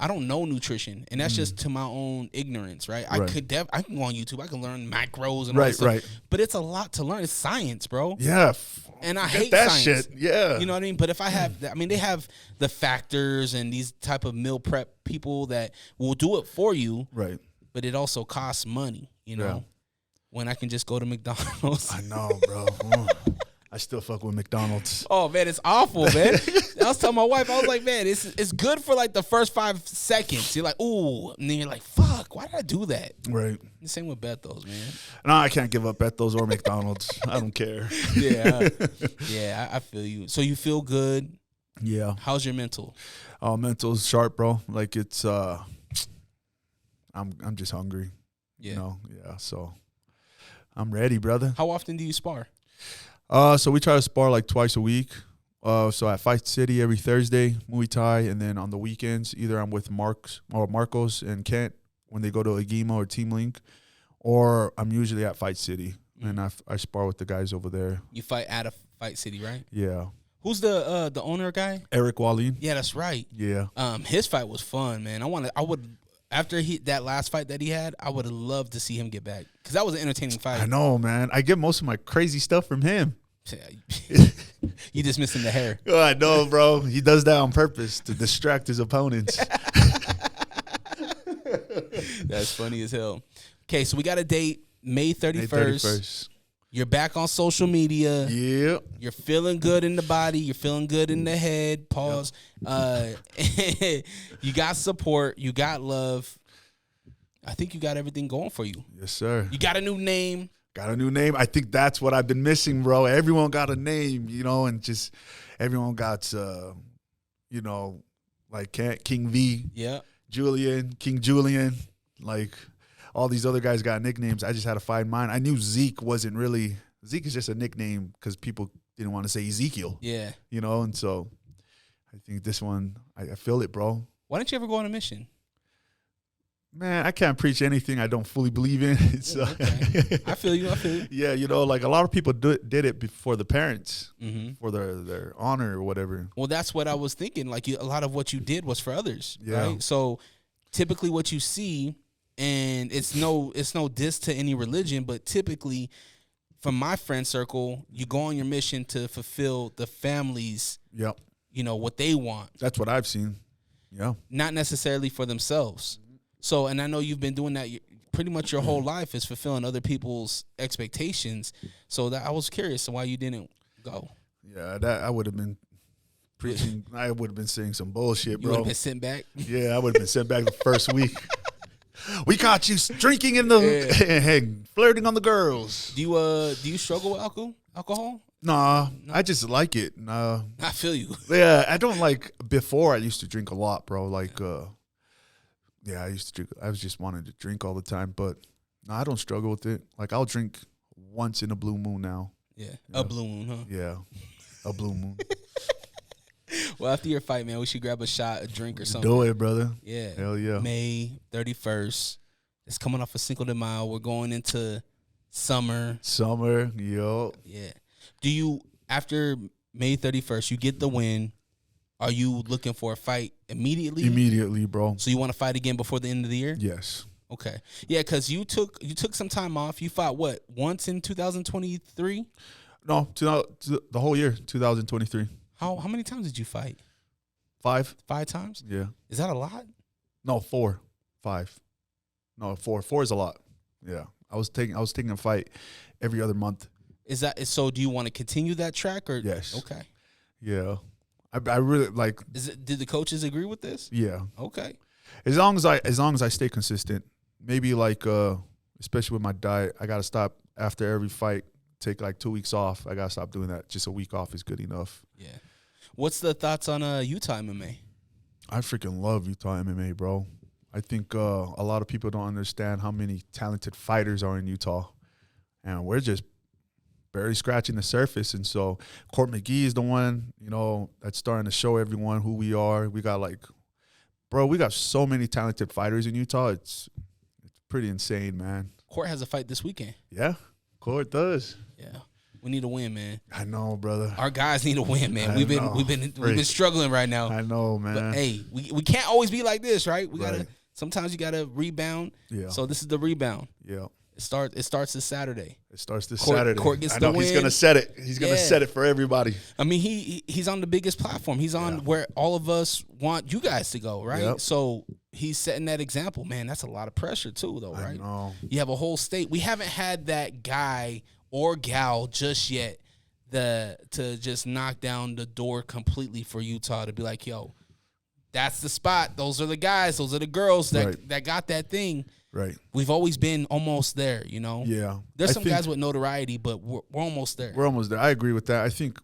nutrition, and that's just to my own ignorance, right? I can go on YouTube, I can learn macros and all that stuff, but it's a lot to learn. It's science, bro. Yeah, and I hate that science. shit. Yeah, you know what I mean. But if I have, they have the factors and these type of meal prep people that will do it for you, right? But it also costs money, you know. When I can just go to McDonald's. I know, bro. I still fuck with McDonald's. Oh, man, it's awful, man. I was telling my wife, I was like, man, it's good for like the first 5 seconds. You're like, ooh. And then you're like, fuck, why did I do that? Right. The same with Bethos, man. No, I can't give up Bethos or McDonald's. I don't care. Yeah, I feel you. So you feel good? Yeah. How's your mental? Mental's sharp, bro. Like, it's, I'm just hungry. Yeah. You know? Yeah, so I'm ready, brother. How often do you spar? So we try to spar like twice a week. So at Fight City every Thursday, Muay Thai, and then on the weekends, either I'm with Marcos and Kent when they go to Agima or Team Link, or I'm usually at Fight City, and I spar with the guys over there. You fight at a Fight City, right? Yeah. Who's the owner guy? Eric Wallin. Yeah, that's right. Yeah. His fight was fun, man. After that last fight that he had, I would have loved to see him get back, because that was an entertaining fight. I know, man. I get most of my crazy stuff from him. You just missing the hair. Oh, I know, bro. He does that on purpose to distract his opponents. That's funny as hell. Okay, so we got a date, May 31st. May 31st. You're back on social media. Yeah. You're feeling good in the body. You're feeling good in the head. Pause. Yep. You got support. You got love. I think you got everything going for you. Yes, sir. You got a new name. Got a new name. I think that's what I've been missing, bro. Everyone got a name, you know, and just everyone got, you know, like King V. Yeah. King Julian. Like, all these other guys got nicknames. I just had to find mine. I knew Zeke wasn't really – Zeke is just a nickname because people didn't want to say Ezekiel. Yeah. You know, and so I think this one, I feel it, bro. Why don't you ever go on a mission? Man, I can't preach anything I don't fully believe in. So. Okay. I feel you. Yeah, you know, like a lot of people did it before the parents for their honor or whatever. Well, that's what I was thinking. Like, a lot of what you did was for others, yeah. Right? So typically what you see – and it's no diss to any religion, but typically from my friend circle, you go on your mission to fulfill the family's, you know, what they want. That's what I've seen. Yeah. Not necessarily for themselves. So, and I know you've been doing that pretty much your whole life, is fulfilling other people's expectations. So that I was curious why you didn't go. Yeah, that I would have been preaching. I would have been saying some bullshit, bro. You would have been sent back? Yeah, I would have been sent back the first week. We caught you drinking in the and flirting on the girls. Do you struggle with alcohol? Nah, no. I just like it. Nah. I feel you. Yeah, I don't like. Before I used to drink a lot, bro. Like, I used to drink. I was just wanted to drink all the time, but no, I don't struggle with it. Like, I'll drink once in a blue moon now. Yeah, a blue moon, huh? Yeah, a blue moon. Well, after your fight, man, we should grab a shot, a drink, or something. Do it, brother. Yeah. Hell yeah. May 31st. It's coming off of Cinco de Mayo. We're going into summer. Summer, yo. Yeah. Do you, after May 31st, you get the win, are you looking for a fight immediately? Immediately, bro. So you want to fight again before the end of the year? Yes. Okay. Yeah, because you took some time off. You fought, what, once in 2023? No, the whole year, 2023. How many times did you fight? 5. 5 times? Yeah. Is that a lot? No, 4. 5. No, 4. 4 is a lot. Yeah. I was taking a fight every other month. Is that so? Do you want to continue that track or? Yes. Okay. Yeah. I really like. Did the coaches agree with this? Yeah. Okay. As long as I stay consistent, maybe like especially with my diet, I gotta stop after every fight. Take like 2 weeks off. I gotta stop doing that. Just a week off is good enough. Yeah. What's the thoughts on Utah MMA? I freaking love Utah MMA, bro. I think a lot of people don't understand how many talented fighters are in Utah, and we're just barely scratching the surface. And so Court McGee is the one, that's starting to show everyone who we are. We got we got so many talented fighters in Utah. It's pretty insane, man. Court has a fight this weekend. Yeah, Court does. Yeah. We need a win, man. I know, brother. Our guys need a win, man. We've been struggling right now. I know, man. But hey, we can't always be like this, right? We gotta Right. sometimes you gotta rebound. Yeah. So this is the rebound. Yeah. It starts this Saturday. It starts this Court- Saturday. Court gets I the know he's win. gonna set it. He's gonna Yeah. set it for everybody. I mean, he's on the biggest platform. He's on where all of us want you guys to go, right? Yep. So he's setting that example. Man, that's a lot of pressure too, though, right? I know. You have a whole state. We haven't had that guy or gal just yet to just knock down the door completely for Utah to be like, yo, that's the spot. Those are the guys. Those are the girls that got that thing. Right. We've always been almost there, Yeah. There's I some think guys with notoriety, but we're almost there. We're almost there. I agree with that. I think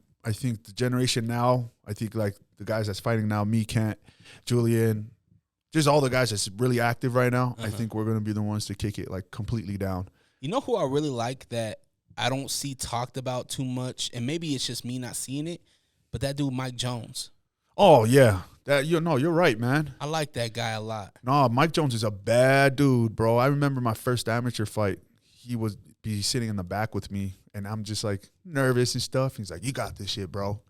the generation now, I think like the guys that's fighting now, me, Kent, Julian, just all the guys that's really active right now, I think we're gonna be the ones to kick it like completely down. You know who I really like that I don't see talked about too much, and maybe it's just me not seeing it, but that dude Mike Jones. Oh yeah. You're right, man. I like that guy a lot. No, Mike Jones is a bad dude, bro. I remember my first amateur fight. He would be sitting in the back with me, and I'm just like nervous and stuff. He's like, "You got this shit, bro."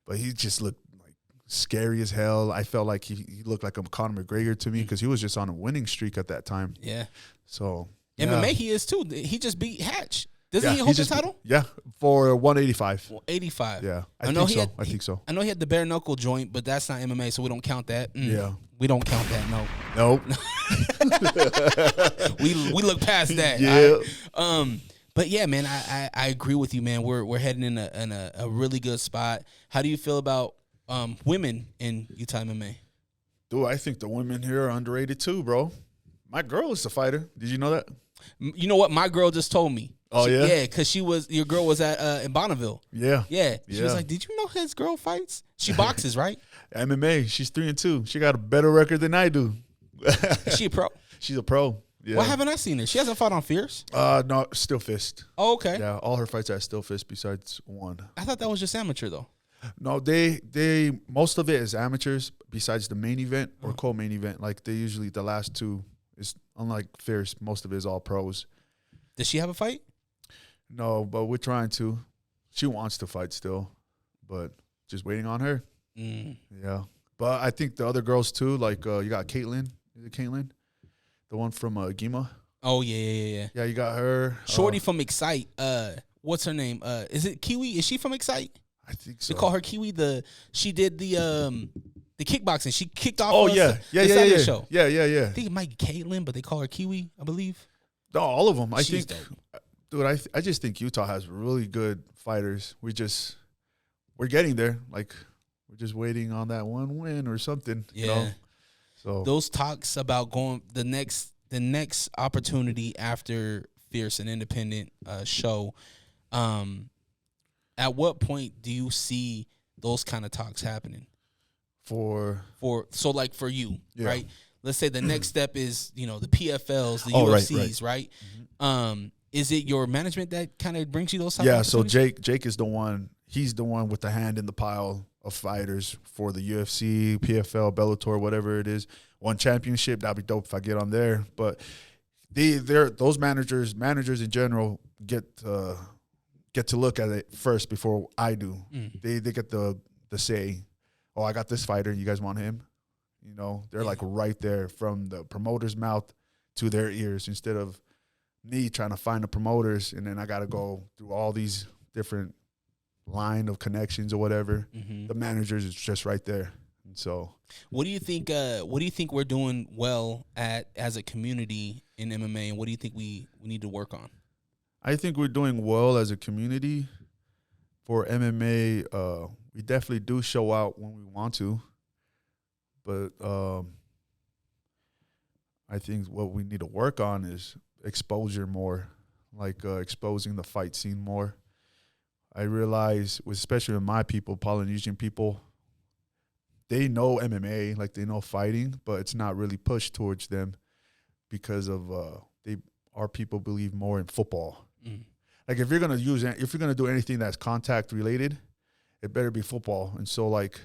But he just looked like scary as hell. I felt like he looked like a Conor McGregor to me because he was just on a winning streak at that time. Yeah. So MMA he is too. He just beat Hatch. Doesn't he he hold the just- title? Yeah, for 185. Well, 85. Yeah, I know think so. I think so. I know he had the bare knuckle joint, but that's not MMA, so we don't count that. Yeah. We don't count that, no. Nope. We look past that. Yeah. But yeah, man, I agree with you, man. We're heading in a really good spot. How do you feel about women in Utah MMA? Dude, I think the women here are underrated too, bro. My girl is a fighter. Did you know that? You know what? My girl just told me. Oh, yeah? Yeah, because your girl was at in Bonneville. Yeah. Yeah. She was Yeah. like, "Did you know his girl fights? She boxes, right? MMA. She's 3-2. She got a better record than I do. Is she a pro? She's a pro. Yeah. Why haven't I seen her? She hasn't fought on Fierce. No, Still Fist. Oh, okay. Yeah, all her fights are at Still Fist besides one. I thought that was just amateur though. No, they most of it is amateurs besides the main event or co-main event. Like they usually the last two is unlike Fierce. Most of it is all pros. Does she have a fight? No, but we're trying to. She wants to fight still, but just waiting on her. Yeah, but I think the other girls too. Like you got Caitlin. Is it Caitlin? The one from Gima. Oh yeah. Yeah, you got her. Shorty from Excite. What's her name? Is it Kiwi? Is she from Excite? I think so. They call her Kiwi. She did the kickboxing. She kicked off. Oh the yeah. show. Yeah. I think it might be Caitlin, but they call her Kiwi, I believe. No, all of them. I She's think, dope. dude. I just think Utah has really good fighters. We're getting there. Like we're just waiting on that one win or something. Yeah. You know? So Those talks about going the next opportunity after Fierce and Independent show. At what point do you see those kind of talks happening? For you, Yeah. right? Let's say the next step is, the PFLs, the Oh, right, UFCs, right? is it your management that kind of brings you those type Yeah, of so opportunities? Jake is the one. He's the one with the hand in the pile of fighters for the UFC, PFL, Bellator, whatever it is. One championship, that'd be dope if I get on there. But those managers in general get to look at it first before I do. They get the say, oh, I got this fighter. You guys want him? You know, they're like right there from the promoter's mouth to their ears instead of me trying to find the promoters, and then I got to go through all these different line of connections or whatever. The managers is just right there. And so what do you think we're doing well at as a community in MMA, and what do you think we need to work on? I think we're doing well as a community for MMA. We definitely do show out when we want to, but I think what we need to work on is exposure more, like exposing the fight scene more. I realize, especially with my people, Polynesian people, they know MMA, like they know fighting, but it's not really pushed towards them because of our people believe more in football. Like if you're gonna do anything that's contact related, it better be football. And so like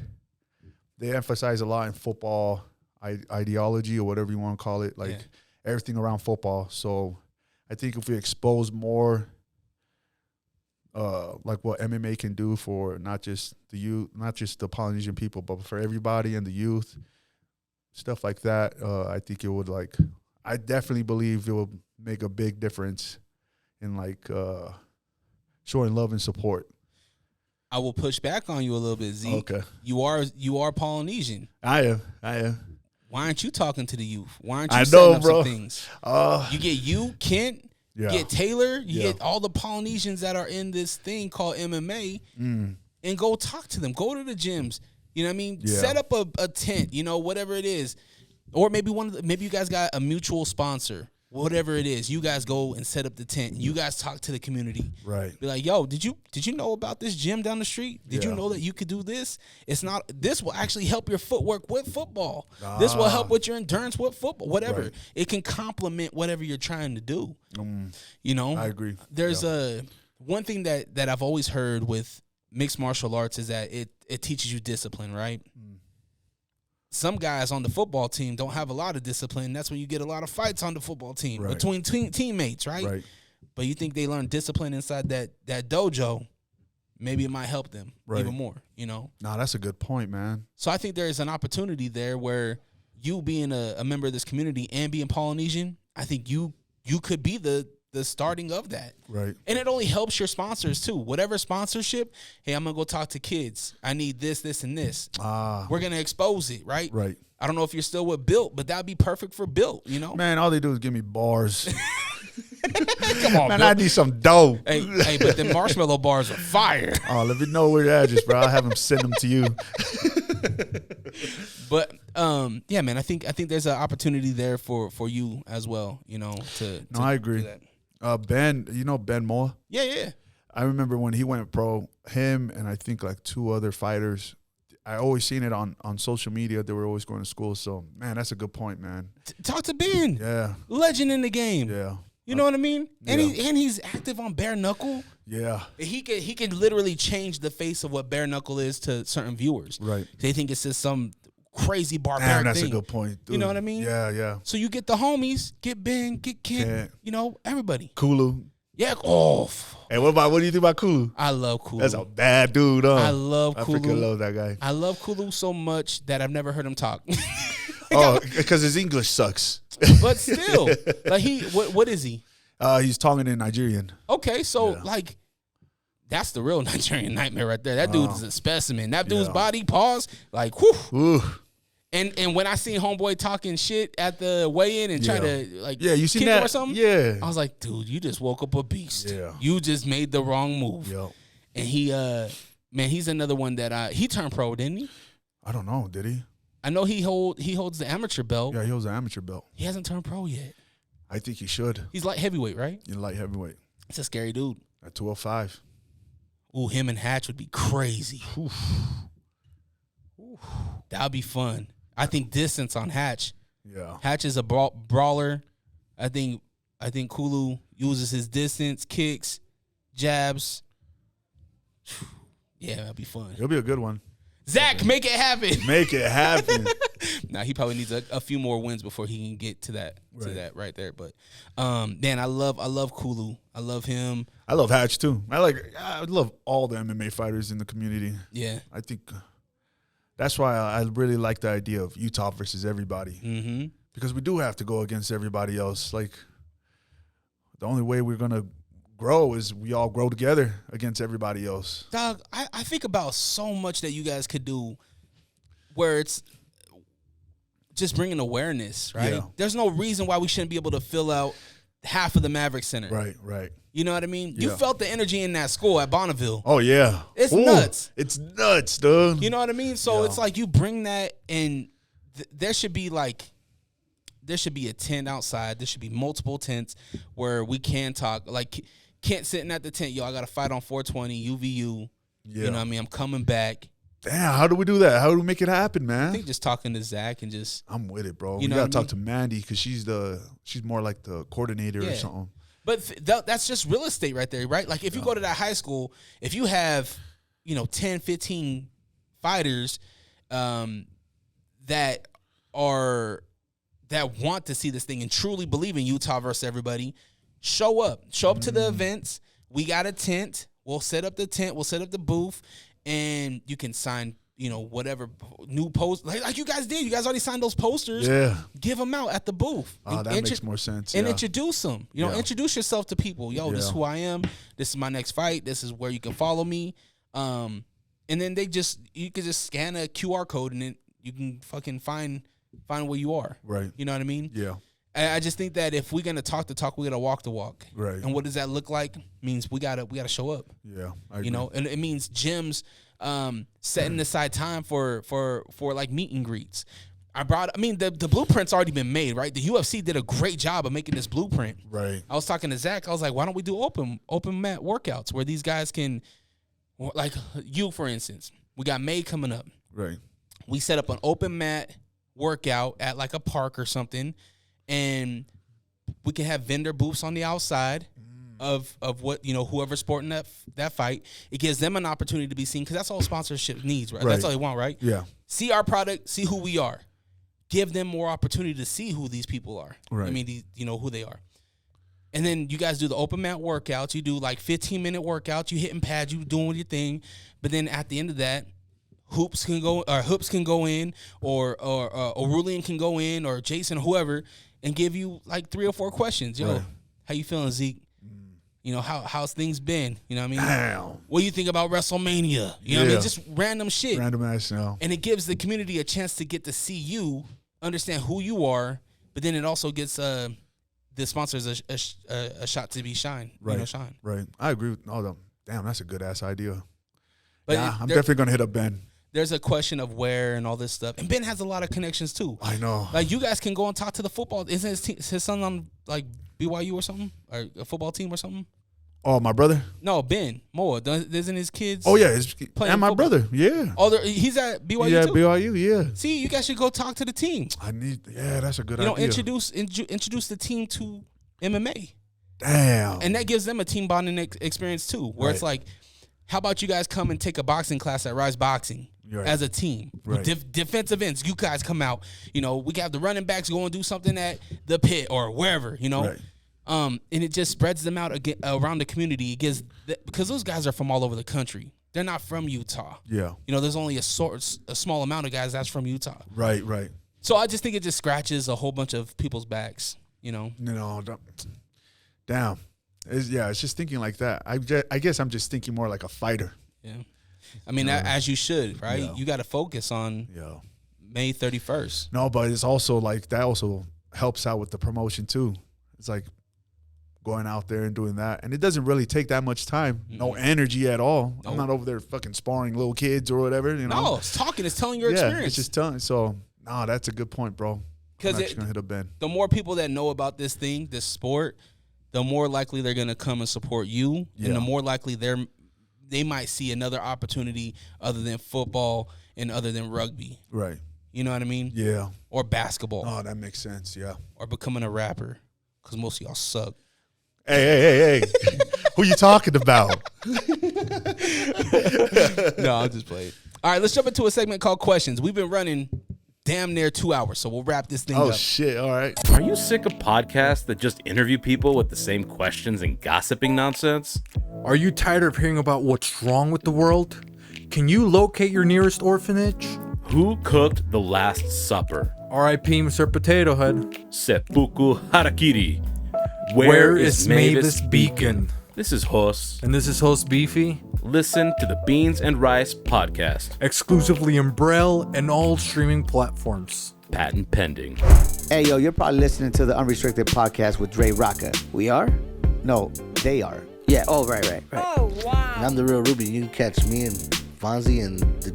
they emphasize a lot in football ideology or whatever you want to call it, like everything around football. So I think if we expose more like what MMA can do for not just the youth, not just the Polynesian people, but for everybody and the youth, stuff like that, I think it would I definitely believe it will make a big difference in showing love and support. I will push back on you a little bit, Zeke. Okay. You are Polynesian. I am. Why aren't you talking to the youth? Why aren't you I setting know, up bro. some things? You You get Kent, you get Taylor, you get all the Polynesians that are in this thing called MMA, and go talk to them. Go to the gyms. You know what I mean? Yeah. Set up a tent, whatever it is. Or maybe maybe you guys got a mutual sponsor. Whatever it is, you guys go and set up the tent. You guys talk to the community. Right. Be like, yo, did you know about this gym down the street? Did you know that you could do this? This will actually help your footwork with football. This will help with your endurance with football. Whatever. Right. It can complement whatever you're trying to do. I agree. There's one thing that I've always heard with mixed martial arts is that it teaches you discipline, right? Some guys on the football team don't have a lot of discipline. That's when you get a lot of fights on the football team between teammates, right? Right. But you think they learn discipline inside that dojo, maybe it might help them even more, Nah, that's a good point, man. So I think there is an opportunity there where you being a member of this community and being Polynesian, I think you could be the starting of that. Right. And it only helps your sponsors too. Whatever sponsorship, hey, I'm going to go talk to kids. I need this, this, and this. We're going to expose it, right? Right. I don't know if you're still with Built, but that'd be perfect for Built, Man, all they do is give me bars. Come on, Man, Built. I need some dough. Hey, but the marshmallow bars are fire. Oh, let me know where your address, bro. I'll have them send them to you. But yeah, man, I think there's an opportunity there for you as well, I agree. do that. Ben, Ben Moa? Yeah. I remember when he went pro, him and I think like two other fighters, I always seen it on social media. They were always going to school. So, man, that's a good point, man. Talk to Ben. Yeah. Legend in the game. Yeah. You know what I mean? And Yeah. he's active on bare knuckle. Yeah. He can literally change the face of what bare knuckle is to certain viewers. Right. They think it's just some crazy barbaric Man, that's thing. a good point, dude. You know what I mean? Yeah. So you get the homies, get Ben, get Kent, everybody. Kulu. Yeah. Hey, what do you think about Kulu? I love Kulu. That's a bad dude, huh? I love I Kulu. freaking love that guy. I love Kulu so much that I've never heard him talk. Because his English sucks. But still, like what is he? He's Tongan and Nigerian. Okay, so that's the real Nigerian nightmare right there. That dude is a specimen. That dude's body, pause, like, whew. Ooh. And when I seen homeboy talking shit at the weigh-in and try to you seen kick that him or something, Yeah. I was like, dude, you just woke up a beast. Yeah. You just made the wrong move. Yep. And he's another one that he turned pro, didn't he? I don't know. Did he? I know he holds the amateur belt. Yeah, he holds an amateur belt. He hasn't turned pro yet. I think he should. He's light heavyweight, right? In light heavyweight. It's a scary dude. At 205. Ooh, him and Hatch would be crazy. That would be fun. I think distance on Hatch. Yeah. Hatch is a brawler. I think I think Kulu uses his distance, kicks, jabs. Yeah, that'll be fun. It'll be a good one. Zach, make it happen. Make it happen. Nah, he probably needs a few more wins before he can get to that right there. But man, I love Kulu. I love him. I love Hatch too. I love all the MMA fighters in the community. Yeah. I think that's why I really like the idea of Utah versus everybody. Mm-hmm. Because we do have to go against everybody else. Like, the only way we're going to grow is we all grow together against everybody else. Dog, I think about so much that you guys could do where it's just bringing awareness, right? Yeah. There's no reason why we shouldn't be able to fill out half of the Maverick Center. Right. You know what I mean? You Yeah. felt the energy in that school at Bonneville. Oh, yeah. It's nuts. It's nuts, dude. You know what I mean? So Yeah. it's like you bring that, and there should be a tent outside. There should be multiple tents where we can talk. Like, can't sitting at the tent, yo, I got to fight on 420, UVU. Yeah. You know what I mean? I'm coming back. Damn, how do we do that? How do we make it happen, man? I think just talking to Zach and just. I'm with it, bro. You We know got what to I talk to Mandy because she's more like the coordinator or something. But that's just real estate right there, right? Like, if you go to that high school, if you have, 10, 15 fighters that want to see this thing and truly believe in Utah versus everybody, show up to the events. We got a tent. We'll set up the tent. We'll set up the booth, and you can sign, whatever new post like you guys did. You guys already signed those posters. Yeah. Give them out at the booth. Oh, that makes more sense. And yeah. introduce them. Introduce yourself to people. Yo, this is who I am. This is my next fight. This is where you can follow me. And then you can just scan a QR code, and then you can fucking find where you are. Right. You know what I mean? Yeah. I just think that if we're gonna talk the talk, we gotta walk the walk. Right. And what does that look like? Means we gotta show up. Yeah. I agree. And it means gyms setting aside time for like meet and greets. The blueprint's already been made, right? The UFC did a great job of making this blueprint. Right. I was talking to Zach. I was like, why don't we do open mat workouts where these guys can, like you, for instance, we got May coming up. Right. We set up an open mat workout at like a park or something, and we can have vendor booths on the outside of what, whoever's sporting that fight. It gives them an opportunity to be seen, because that's all sponsorship needs, right? That's all they want, right? Yeah. See our product, see who we are. Give them more opportunity to see who these people are. Right. I mean, who they are. And then you guys do the open mat workouts. You do like 15-minute workouts. You hitting pads. You doing your thing. But then at the end of that, hoops can go in, or Aurelian can go in, or Jason, whoever, and give you like 3 or 4 questions. Yo, Right. How you feeling, Zeke? How's things been? You know what I mean? Damn. What do you think about WrestleMania? You know what I mean? Just random shit. Random ass now. And it gives the community a chance to get to see you, understand who you are, but then it also gets the sponsors a shot to be shine. Right. Shine. Right. I agree with all them. Damn, that's a good ass idea. But yeah, I'm definitely gonna hit up Ben. There's a question of where and all this stuff. And Ben has a lot of connections too. I know. Like, you guys can go and talk to the football. Isn't his son on like BYU or something? Or a football team or something? Oh, my brother? No, Ben Moa. Isn't his kids? Oh, yeah. playing And my football? brother. Yeah. Oh, he's at BYU Yeah, too? BYU, yeah. See, you guys should go talk to the team. That's a good idea. Introduce the team to MMA. Damn. And that gives them a team bonding experience too, where it's like, how about you guys come and take a boxing class at Rise Boxing as a team? Right. Defensive ends, you guys come out. We can have the running backs go and do something at the pit or wherever, Right. And it just spreads them out around the community. It gives because those guys are from all over the country. They're not from Utah. Yeah. There's only a small amount of guys that's from Utah. Right, right. So I just think it just scratches a whole bunch of people's backs, Damn. It's just thinking like that. I guess I'm just thinking more like a fighter. Yeah. I mean, as you should, right? Yeah. You got to focus on May 31st. No, but it's also like that also helps out with the promotion too. It's like going out there and doing that. And it doesn't really take that much time. Mm-hmm. No energy at all. Nope. I'm not over there fucking sparring little kids or whatever. No, it's talking. It's telling your experience. It's just telling. So, no, that's a good point, bro. Because I'm actually going to hit up Ben. The more people that know about this thing, this sport, the more likely they're going to come and support you. Yeah. And the more likely they might see another opportunity other than football and other than rugby. Right. You know what I mean? Yeah. Or basketball. Oh, that makes sense. Yeah. Or becoming a rapper. because most of y'all suck. Hey. Who you talking about? No, I'm just playing. All right, let's jump into a segment called Questions. We've been running damn near 2 hours, so we'll wrap this thing up. Oh, shit. All right. Are you sick of podcasts that just interview people with the same questions and gossiping nonsense? Are you tired of hearing about what's wrong with the world? Can you locate your nearest orphanage? Who cooked the Last Supper? R.I.P. Mr. Potato Head. Seppuku Harakiri. Where is Mavis Beacon? This is Hos. And this is host Beefy. Listen to the Beans and Rice podcast. Exclusively in Braille and all streaming platforms. Patent pending. Hey, yo, you're probably listening to the Unrestricted Podcast with Dre Rocca. We are? No, they are. Yeah. Oh, right. Oh, wow. And I'm the real Ruby. You can catch me and Fonzie and the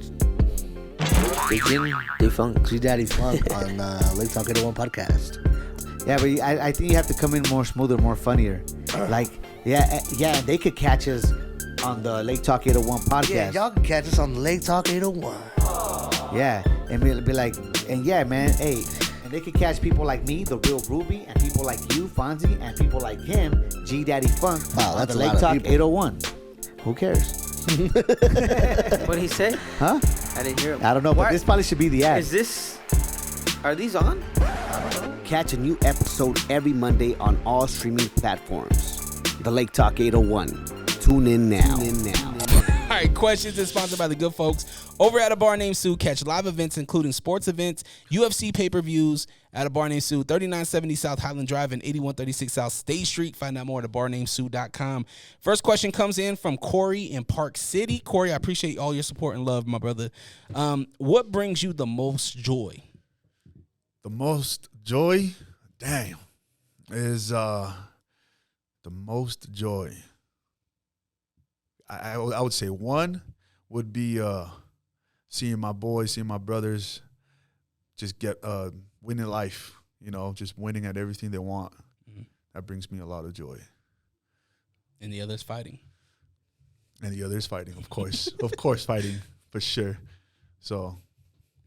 Funk. G Daddy Funk on Lake Talk 801 Podcast. Yeah, but I think you have to come in more smoother, more funnier. Like, yeah, they could catch us on the Lake Talk 801 podcast. Yeah, y'all can catch us on Lake Talk 801. Yeah, and be like, and yeah, man, hey, and they could catch people like me, the real Ruby, and people like you, Fonzie, and people like him, G Daddy Funk, Wow, on that's the a lot Lake of Talk people. 801. Who cares? What did he say? Huh? I didn't hear him. I don't know, but this probably should be the ad. Are these on? Catch a new episode every Monday on all streaming platforms. The Lake Talk 801. Tune in now. All right, Questions is sponsored by the good folks over at A Bar Named Sue. Catch live events including sports events, UFC pay-per-views at A Bar Named Sue, 3970 South Highland Drive and 8136 South State Street. Find out more at abarnamedSue.com. First question comes in from Corey in Park City. Corey, I appreciate all your support and love, my brother. What brings you the most joy? The most joy, is the most joy. I would say one would be seeing my boys, seeing my brothers just get winning life, just winning at everything they want. Mm-hmm. That brings me a lot of joy. And the others fighting. And the others fighting, of course. Of course, fighting, for sure. So,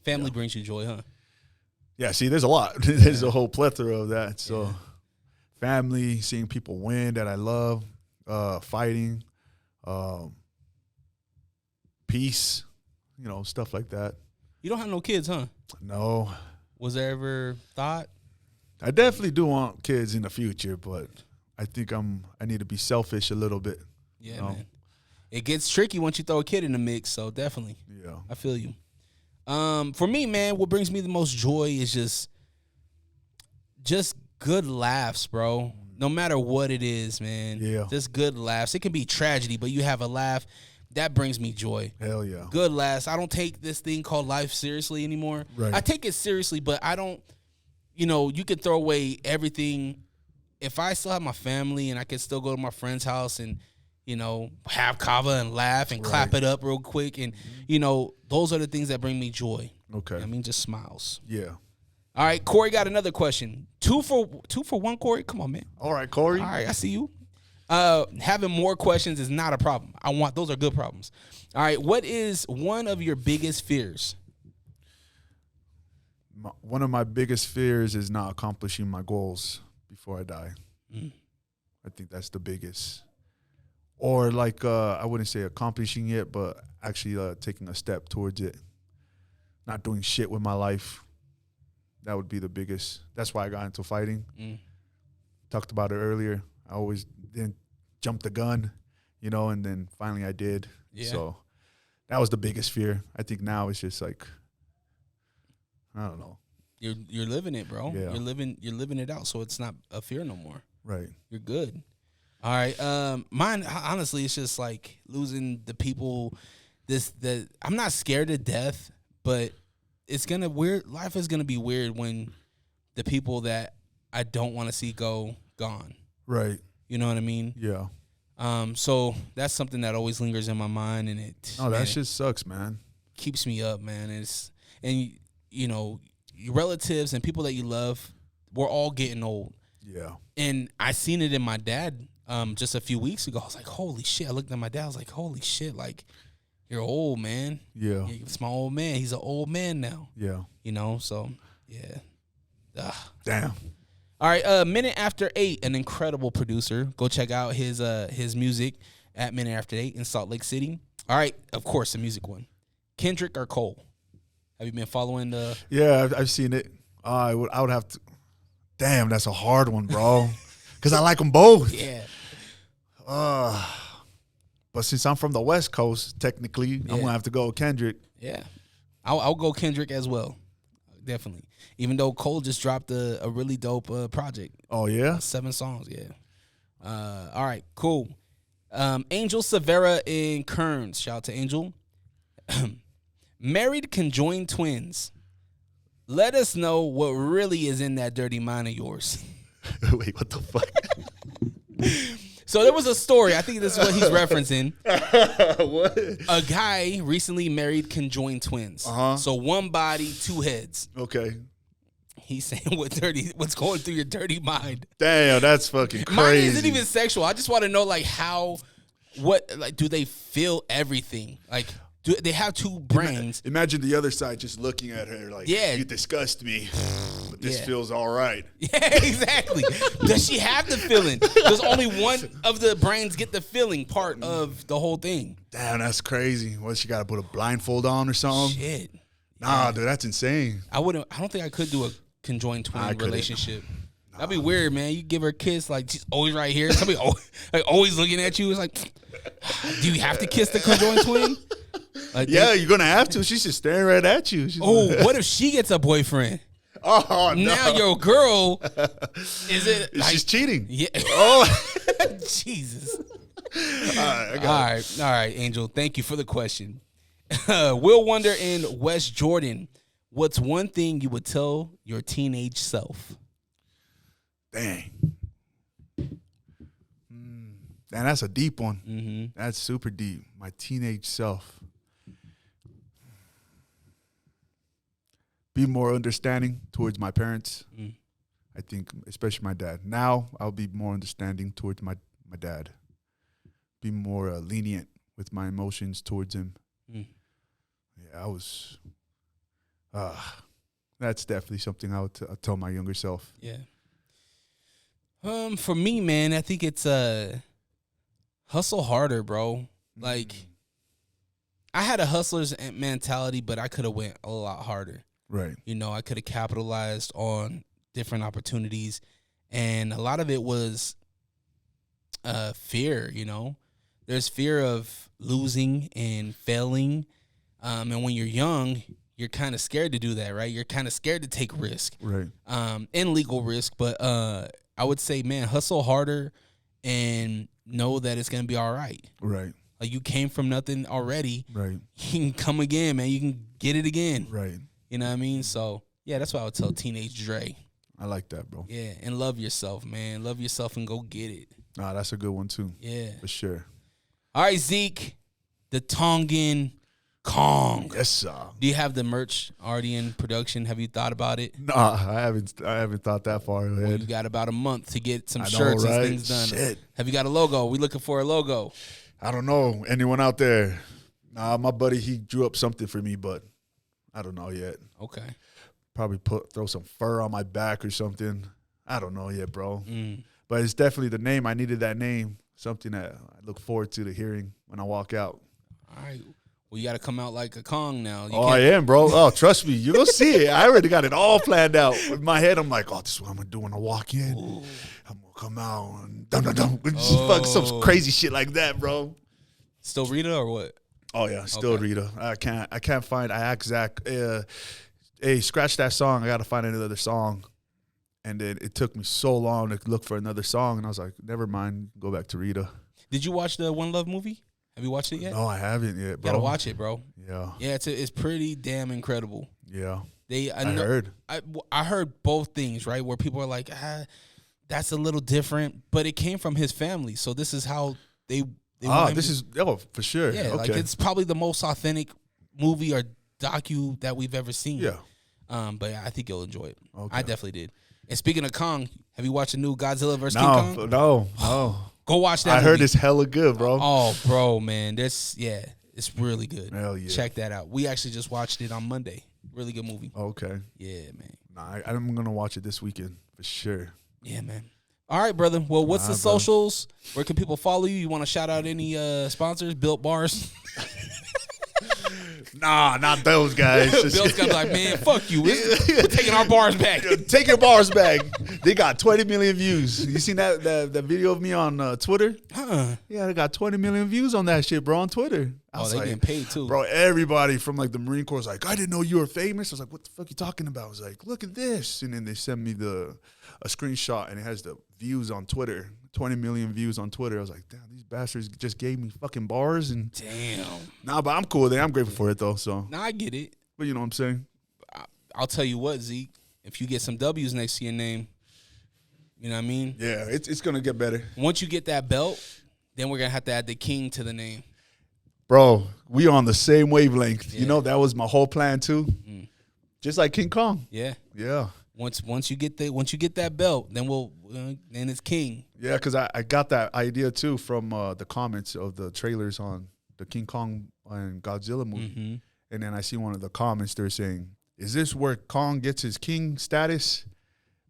family brings you joy, huh? Yeah, see, there's a lot. There's a whole plethora of that. So, family, seeing people win that I love, fighting, peace, stuff like that. You don't have no kids, huh? No. Was there ever thought? I definitely do want kids in the future, but I think I need to be selfish a little bit. Yeah, man. It gets tricky once you throw a kid in the mix, so definitely. Yeah. I feel you. For me, man, what brings me the most joy is just good laughs, bro. No matter what it is, man. Yeah. Just good laughs. It can be tragedy, but you have a laugh. That brings me joy. Hell yeah. Good laughs. I don't take this thing called life seriously anymore. Right. I take it seriously, but I don't, you could throw away everything. If I still have my family and I can still go to my friend's house and, have kava and laugh and clap it up real quick. And, those are the things that bring me joy. Okay. Just smiles. Yeah. All right, Corey got another question. Two for one, Corey? Come on, man. All right, Corey. All right, I see you. Having more questions is not a problem. Those are good problems. All right, what is one of your biggest fears? One of my biggest fears is not accomplishing my goals before I die. I think that's the biggest. Or I wouldn't say accomplishing it, but actually taking a step towards it. Not doing shit with my life. That would be the biggest. That's why I got into fighting. Talked about it earlier. I always didn't jump the gun, and then finally I did. Yeah. So that was the biggest fear. I think now it's just I don't know. You're living it, bro. Yeah. You're living it out, so it's not a fear no more. Right. You're good. All right. Mine, honestly, it's just losing the people. I'm not scared to death, but it's gonna life is gonna be weird when the people that I don't want to see gone. Right. You know what I mean? Yeah. So that's something that always lingers in my mind, and that shit sucks, man. Keeps me up, man. Your relatives and people that you love, we're all getting old. Yeah. And I seen it in my dad just a few weeks ago. I was like, holy shit. I looked at my dad. I was like, holy shit. You're old, man. Yeah. It's my old man. He's an old man now. Yeah. So, yeah. Ugh. Damn. All right, Minute After 8, an incredible producer. Go check out his music at Minute After 8 in Salt Lake City. All right, of course, the music one. Kendrick or Cole? Have you been following the? Yeah, I've seen it. I would have to. Damn, that's a hard one, bro. Because I like them both. Yeah. But since I'm from the West Coast, technically, I'm going to have to go with Kendrick. Yeah. I'll go Kendrick as well. Definitely. Even though Cole just dropped a really dope project. Oh, yeah? 7 songs, yeah. All right, cool. Angel Severa in Kearns. Shout out to Angel. Married conjoined twins. Let us know what really is in that dirty mind of yours. Wait, what the fuck? So there was a story. I think this is what he's referencing. What? A guy recently married conjoined twins. So one body, 2 heads. Okay. He's saying what's going through your dirty mind. Damn, that's fucking crazy. Mine isn't even sexual. I just want to know do they feel everything? Like, do they have 2 brains? Imagine the other side just looking at her like, Yeah. you disgust me, but this Yeah. feels all right. Yeah, exactly. Does she have the feeling? Does only one of the brains get the feeling part of the whole thing? Damn, that's crazy. What, she got to put a blindfold on or something? Shit. Nah, dude, that's insane. I don't think I could do a conjoined twin relationship. That'd be weird, man. You give her a kiss, like she's always right here. Somebody always looking at you. It's like, do you have to kiss the conjoined twin? Like, Yeah, you're going to have to. She's just staring right at you. She's like, what if she gets a boyfriend? oh, no. Now your girl She's cheating. Yeah. Oh. Jesus. All right, All right, Angel. Thank you for the question. Will Wonder in West Jordan. What's one thing you would tell your teenage self? Dang. Man, that's a deep one. Mm-hmm. That's super deep. My teenage self. Be more understanding towards my parents. I think, especially my dad. Now, I'll be more understanding towards my dad. Be more lenient with my emotions towards him. Yeah, I was... that's definitely something I would tell my younger self. Yeah. For me, man, I think it's hustle harder, bro. Like, I had a hustler's mentality, but I could have went a lot harder. Right. You know, I could have capitalized on different opportunities, and a lot of it was fear. You know, there's fear of losing and failing, and when you're young, you're kind of scared to do that, right? You're kind of scared to take risk, right? And legal risk, but I would say, man, hustle harder and know that it's gonna be all right. Right. Like, you came from nothing already. Right. You can come again, man. You can get it again. Right. You know what I mean? So, yeah, that's what I would tell teenage Dre. I like that, bro. Yeah, and love yourself, man. Love yourself and go get it. Nah, that's a good one, too. Yeah. For sure. All right, Zeke, the Tongan Kong. Yes, sir. Do you have the merch already in production? Have you thought about it? Nah, I haven't thought that far ahead. Well, you got about a month to get some I know, shirts right? and things done. Shit. Have you got a logo? We looking for a logo. I don't know. Anyone out there? Nah, my buddy, he drew up something for me, but I don't know yet. Okay. Probably throw some fur on my back or something. I don't know yet, bro. But it's definitely the name. I needed that name. Something that I look forward to hearing when I walk out. All right. Well, you got to come out like a Kong now. I am, bro. Oh, trust me. You're going to see it. I already got it all planned out. In my head, I'm like, oh, this is what I'm going to do when I walk in. Ooh. I'm going to come out and dum-dum-dum. Fuck some crazy shit like that, bro. Still Rita or what? Oh, yeah. Still okay. Rita. I can't find. I asked Zach, hey, scratch that song. I got to find another song. And then it took me so long to look for another song. And I was like, never mind. Go back to Rita. Did you watch the One Love movie? Have you watched it yet? No, I haven't yet, bro. You gotta watch it, bro. Yeah. Yeah, it's pretty damn incredible. Yeah. I heard. I heard both things, right? Where people are like, that's a little different, but it came from his family. So this is how they this is for sure. Yeah, okay. like it's probably the most authentic movie or docu that we've ever seen. Yeah. But I think you'll enjoy it. Okay. I definitely did. And speaking of Kong, have you watched the new Godzilla vs. King Kong? No. Go watch that I movie. heard it's hella good, bro. Oh, bro, man. It's really good. Hell yeah. Check that out. We actually just watched it on Monday. Really good movie. Okay. Yeah, man. Nah, I'm going to watch it this weekend for sure. Yeah, man. All right, brother. Well, what's the socials? Where can people follow you? You want to shout out any sponsors? Built Bars? Nah, not those guys. Bill's gonna be like, man, fuck you. We're taking our bars back. Take your bars back. They got 20 million views. You seen that video of me on Twitter? Yeah, they got 20 million views on that shit, bro, on Twitter. Oh, they getting paid too. Bro, everybody from like the Marine Corps was like, I didn't know you were famous. I was like, what the fuck you talking about? I was like, look at this. And then they sent me a screenshot and it has the views on Twitter. 20 million views on Twitter. I was like, damn, these bastards just gave me fucking bars. And damn. Nah, but I'm cool with it. I'm grateful for it though. So Nah, I get it. But you know what I'm saying? I'll tell you what, Zeke. If you get some W's next to your name, you know what I mean? Yeah, it's gonna get better. Once you get that belt, then we're gonna have to add the king to the name. Bro, we on the same wavelength. Yeah. You know, that was my whole plan too. Mm. Just like King Kong. Yeah. Yeah. Once you get that belt, then then it's king. Yeah, because I got that idea too from the comments of the trailers on the King Kong and Godzilla movie. Mm-hmm. And then I see one of the comments, they're saying, is this where Kong gets his king status?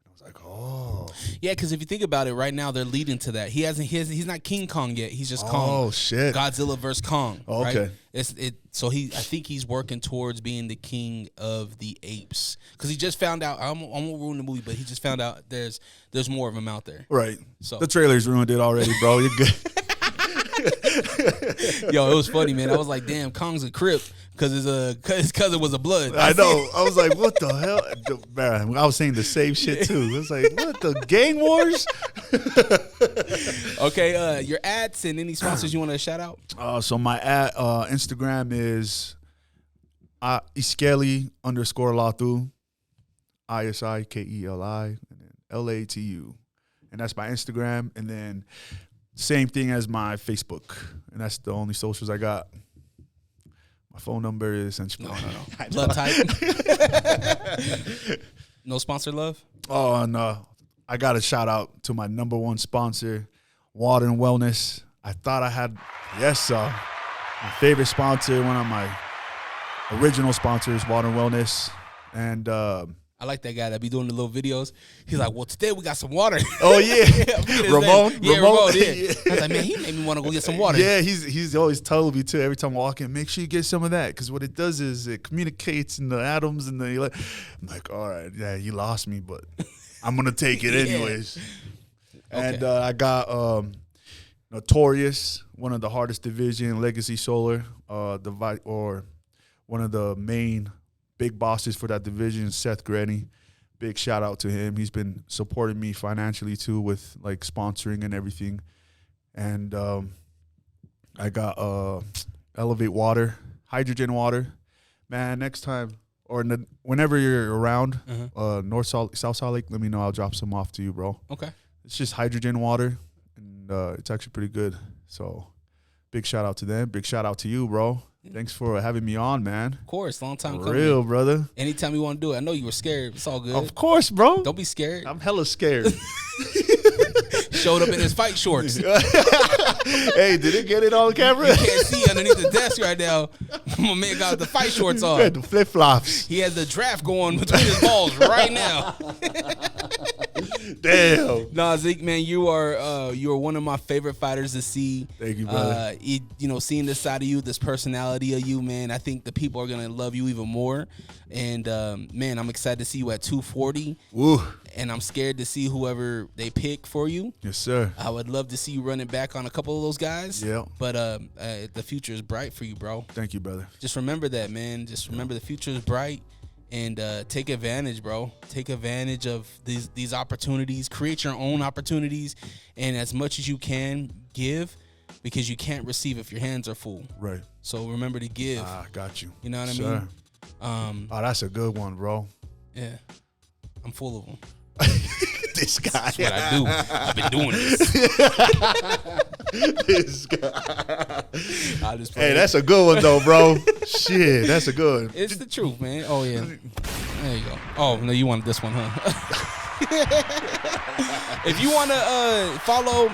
I was like, oh. Yeah, because if you think about it, right now they're leading to that. He's not King Kong yet. He's just Kong. Oh shit. Godzilla versus Kong. Oh, okay. Right? So I think he's working towards being the king of the apes. Because he just found out. I won't ruin the movie, but he just found out there's more of them out there. Right. So the trailers ruined it already, bro. You're good. Yo, it was funny, man. I was like, damn, Kong's a Crip because his cousin was a blood. I know. I was like, what the hell? Man, I was saying the same shit too. I was like, what, the gang wars? Okay, your ads and any sponsors you want to shout out? So my ad Instagram is Iskeli_Latu, ISIKELI, and then LATU. And that's my Instagram. And then same thing as my Facebook. And that's the only socials I got. My phone number is... No. Blood type? No sponsor love? Oh, no. I got a shout out to my number one sponsor, Water and Wellness. I thought I had... Yes, my favorite sponsor, one of my original sponsors, Water and Wellness. And... I like that guy that be doing the little videos. He's like, well, today we got some water. Oh, yeah. Ramon? Yeah. I was like, man, he made me want to go get some water. Yeah, he's always told me, too, every time I walk in, make sure you get some of that. Because what it does is it communicates in the atoms. And I'm like, all right, yeah, you lost me, but I'm going to take it anyways. Okay. And I got Notorious, one of the hardest division, Legacy Solar, one of the main big bosses for that division, Seth Grenny. Big shout out to him. He's been supporting me financially too with like sponsoring and everything. And I got Elevate Water, hydrogen water. Man, next time or whenever you're around North Salt, South Salt Lake, let me know. I'll drop some off to you, bro. Okay. It's just hydrogen water, and it's actually pretty good. So big shout out to them. Big shout out to you, bro. Thanks for having me on, man. Of course, long time coming. Real, brother. Anytime you want to do it. I know you were scared. It's all good. Of course, bro. Don't be scared. I'm hella scared. Showed up in his fight shorts. Hey, did it get it on camera? You can't see underneath the desk right now. My man got the fight shorts on. The flip-flops. He has the draft going between his balls right now. Damn. Nah, Zeke, man, you are one of my favorite fighters to see. Thank you, brother. Seeing this side of you, this personality of you, man, I think the people are gonna love you even more. And man, I'm excited to see you at 240. Woo. And I'm scared to see whoever they pick for you. Yes, sir. I would love to see you running back on a couple of those guys. Yeah. But the future is bright for you, bro. Thank you, brother. Just remember that, man. Just remember the future is bright. And take advantage, bro. Take advantage of these opportunities. Create your own opportunities. And as much as you can, give. Because you can't receive if your hands are full. Right. So remember to give. Got you. You know what I mean? Oh, that's a good one, bro. Yeah. I'm full of them. This guy. That's what I do. I've been doing this. This guy. Hey, that's a good one, though, bro. Shit, that's a good one. It's the truth, man. Oh, yeah. There you go. Oh, no, you wanted this one, huh? If you want to follow,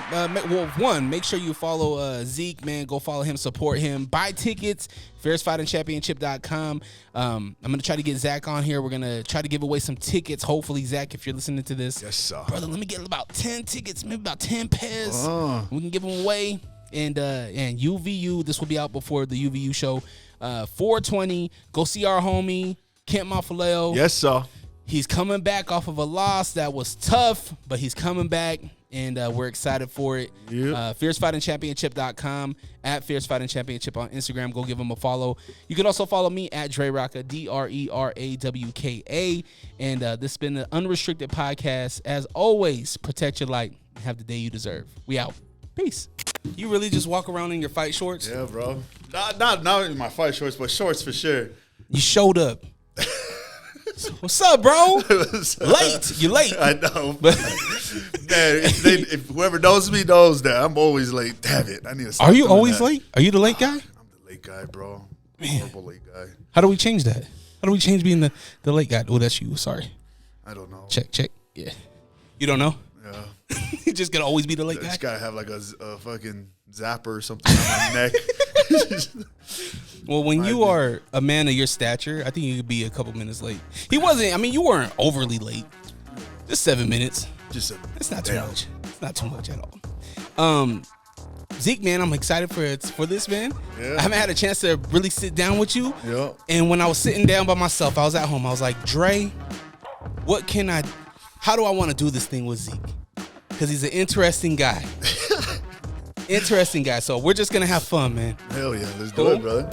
make sure you follow Zeke, man. Go follow him, support him. Buy tickets, fiercefightingchampionship.com. I'm going to try to get Zach on here. We're going to try to give away some tickets. Hopefully, Zach, if you're listening to this. Yes, sir. Brother, let me get about 10 tickets, maybe about 10 pairs. We can give them away. And UVU, this will be out before the UVU show. 420, go see our homie, Kent Mafaleo. Yes, sir. He's coming back off of a loss that was tough, but he's coming back, and we're excited for it. Yep. FierceFightingChampionship.com, at Fierce Fighting Championship on Instagram. Go give him a follow. You can also follow me at Dre Rocka, DRERAWKA. And this has been the Unrestricted Podcast. As always, protect your light and have the day you deserve. We out. Peace. You really just walk around in your fight shorts? Yeah, bro. Not in my fight shorts, but shorts for sure. You showed up. What's up, bro? Late. You late. I know. But man, if whoever knows me knows that I'm always late. Damn it. I need to stop. Are you doing always that. late? Are you the late guy? I'm the late guy, bro. Horrible late guy. How do we change that? How do we change being the late guy? Oh, that's you. Sorry. I don't know. Check. Yeah. You don't know? Yeah. You just gonna always be the late guy? This guy have like a fucking zapper or something on my neck. Well, when you are a man of your stature, I think you could be a couple minutes late. He wasn't. I mean, you weren't overly late. Just 7 minutes. It's not too much. It's not too much at all. Zeke, man, I'm excited for this, man. Yeah. I haven't had a chance to really sit down with you. Yeah. And when I was sitting down by myself, I was at home. I was like, Dre, how do I want to do this thing with Zeke? Because he's an interesting guy. So we're just going to have fun, man. Hell yeah. Let's do it, brother.